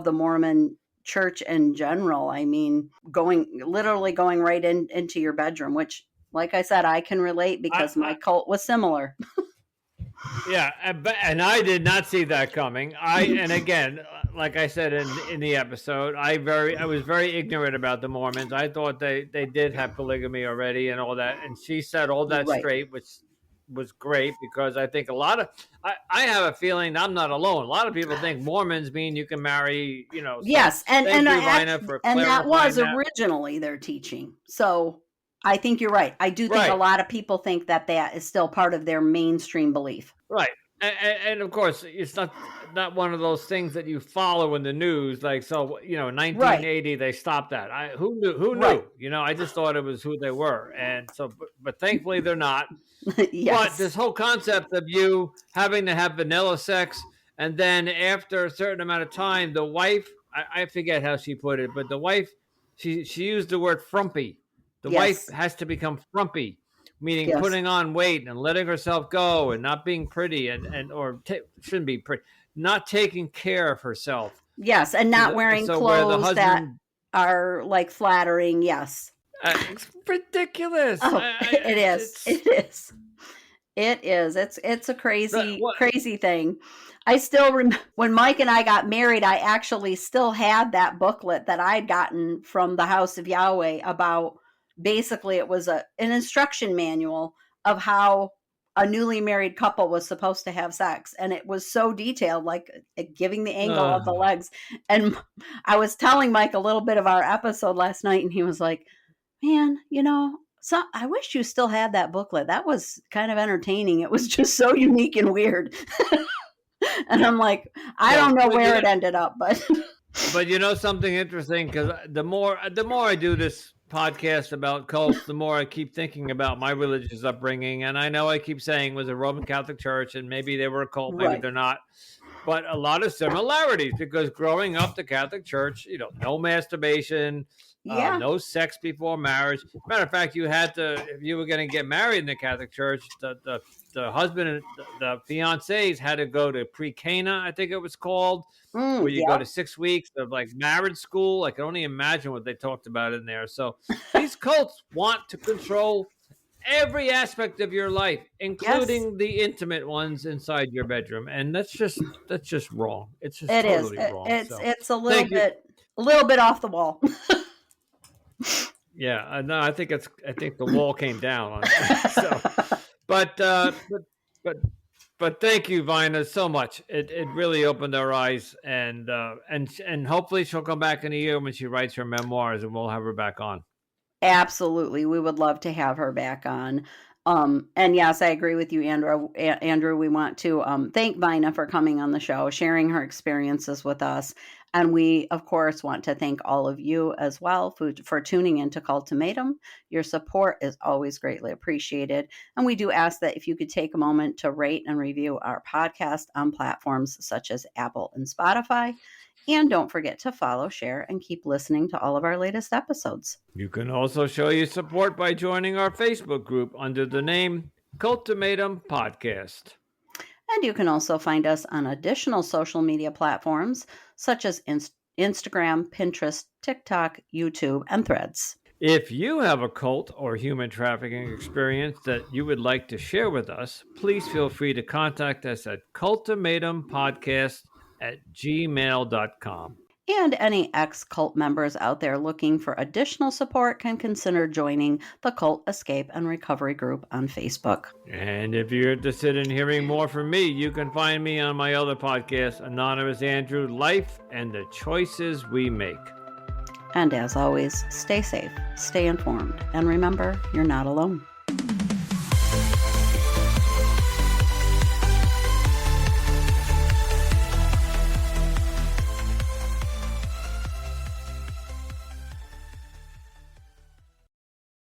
S2: the Mormon church in general. I mean, literally going right into your bedroom, which, like I said, I can relate because my cult was similar.
S1: Yeah, and I did not see that coming. And again, like I said in the episode, I was very ignorant about the Mormons. I thought they did have polygamy already and all that, and she said all that straight, which was great, because I think I have a feeling I'm not alone. A lot of people think Mormons mean you can marry,
S2: Yes, and that was
S1: that.
S2: Originally their teaching. So I think you're right. I do think a lot of people think that is still part of their mainstream belief.
S1: Right. And of course, it's not one of those things that you follow in the news. Like, so, in
S2: Right.
S1: 1980 they stopped that. Who knew? Who
S2: Right.
S1: knew? I just thought it was who they were, and so, but thankfully they're not. But
S2: Yes.
S1: this whole concept of you having to have vanilla sex, and then after a certain amount of time, the wife, I forget how she put it, but the wife, she used the word frumpy. The wife
S2: Yes.
S1: has to become frumpy, meaning
S2: Yes.
S1: putting on weight and letting herself go and not being pretty shouldn't be pretty, not taking care of herself.
S2: Yes. And not wearing
S1: So where the
S2: clothes that
S1: husband,
S2: are like flattering. Yes.
S1: it's ridiculous.
S2: Oh, it is.
S1: It's
S2: It is. It is. It's a
S1: what.
S2: crazy thing. I still remember when Mike and I got married, I actually still had that booklet that I'd gotten from the House of Yahweh about, basically it was an instruction manual of how a newly married couple was supposed to have sex, and it was so detailed, like giving the angle of the legs. And I was telling Mike a little bit of our episode last night, and he was like, man, so I wish you still had that booklet. That was kind of entertaining. It was just so unique and weird. And I'm like, I don't know where it ended up, but
S1: Something interesting, because the more I do this podcast about cults, the more I keep thinking about my religious upbringing. And I know I keep saying it was a Roman Catholic Church, and maybe they were a cult, maybe
S2: right.
S1: they're not. But a lot of similarities, because growing up the Catholic Church, no masturbation,
S2: Yeah.
S1: no sex before marriage. Matter of fact, you had to, if you were going to get married in the Catholic Church, the husband and the fiancés had to go to pre-Cana, I think it was called, where you go to 6 weeks of like marriage school. I can only imagine what they talked about in there. So these cults want to control every aspect of your life, including the intimate ones inside your bedroom, and that's just wrong. It's just totally wrong.
S2: It's a little bit off the wall.
S1: Yeah, no, I think the wall came down on it. So, but thank you, Vina, so much. It really opened our eyes, and hopefully she'll come back in a year when she writes her memoirs, and we'll have her back on.
S2: Absolutely. We would love to have her back on. And yes, I agree with you, Andrew. We want to thank Vina for coming on the show, sharing her experiences with us. And we, of course, want to thank all of you as well for tuning into Cultimatum. Your support is always greatly appreciated. And we do ask that if you could take a moment to rate and review our podcast on platforms such as Apple and Spotify. And don't forget to follow, share, and keep listening to all of our latest episodes.
S1: You can also show your support by joining our Facebook group under the name Cultimatum Podcast.
S2: And you can also find us on additional social media platforms such as Instagram, Pinterest, TikTok, YouTube, and Threads.
S1: If you have a cult or human trafficking experience that you would like to share with us, please feel free to contact us at cultimatumpodcast@gmail.com.
S2: And any ex-cult members out there looking for additional support can consider joining the Cult Escape and Recovery group on Facebook.
S1: And if you're interested in hearing more from me, you can find me on my other podcast, Anonymous Andrew, Life and the Choices We Make.
S2: And as always, stay safe, stay informed, and remember, you're not alone.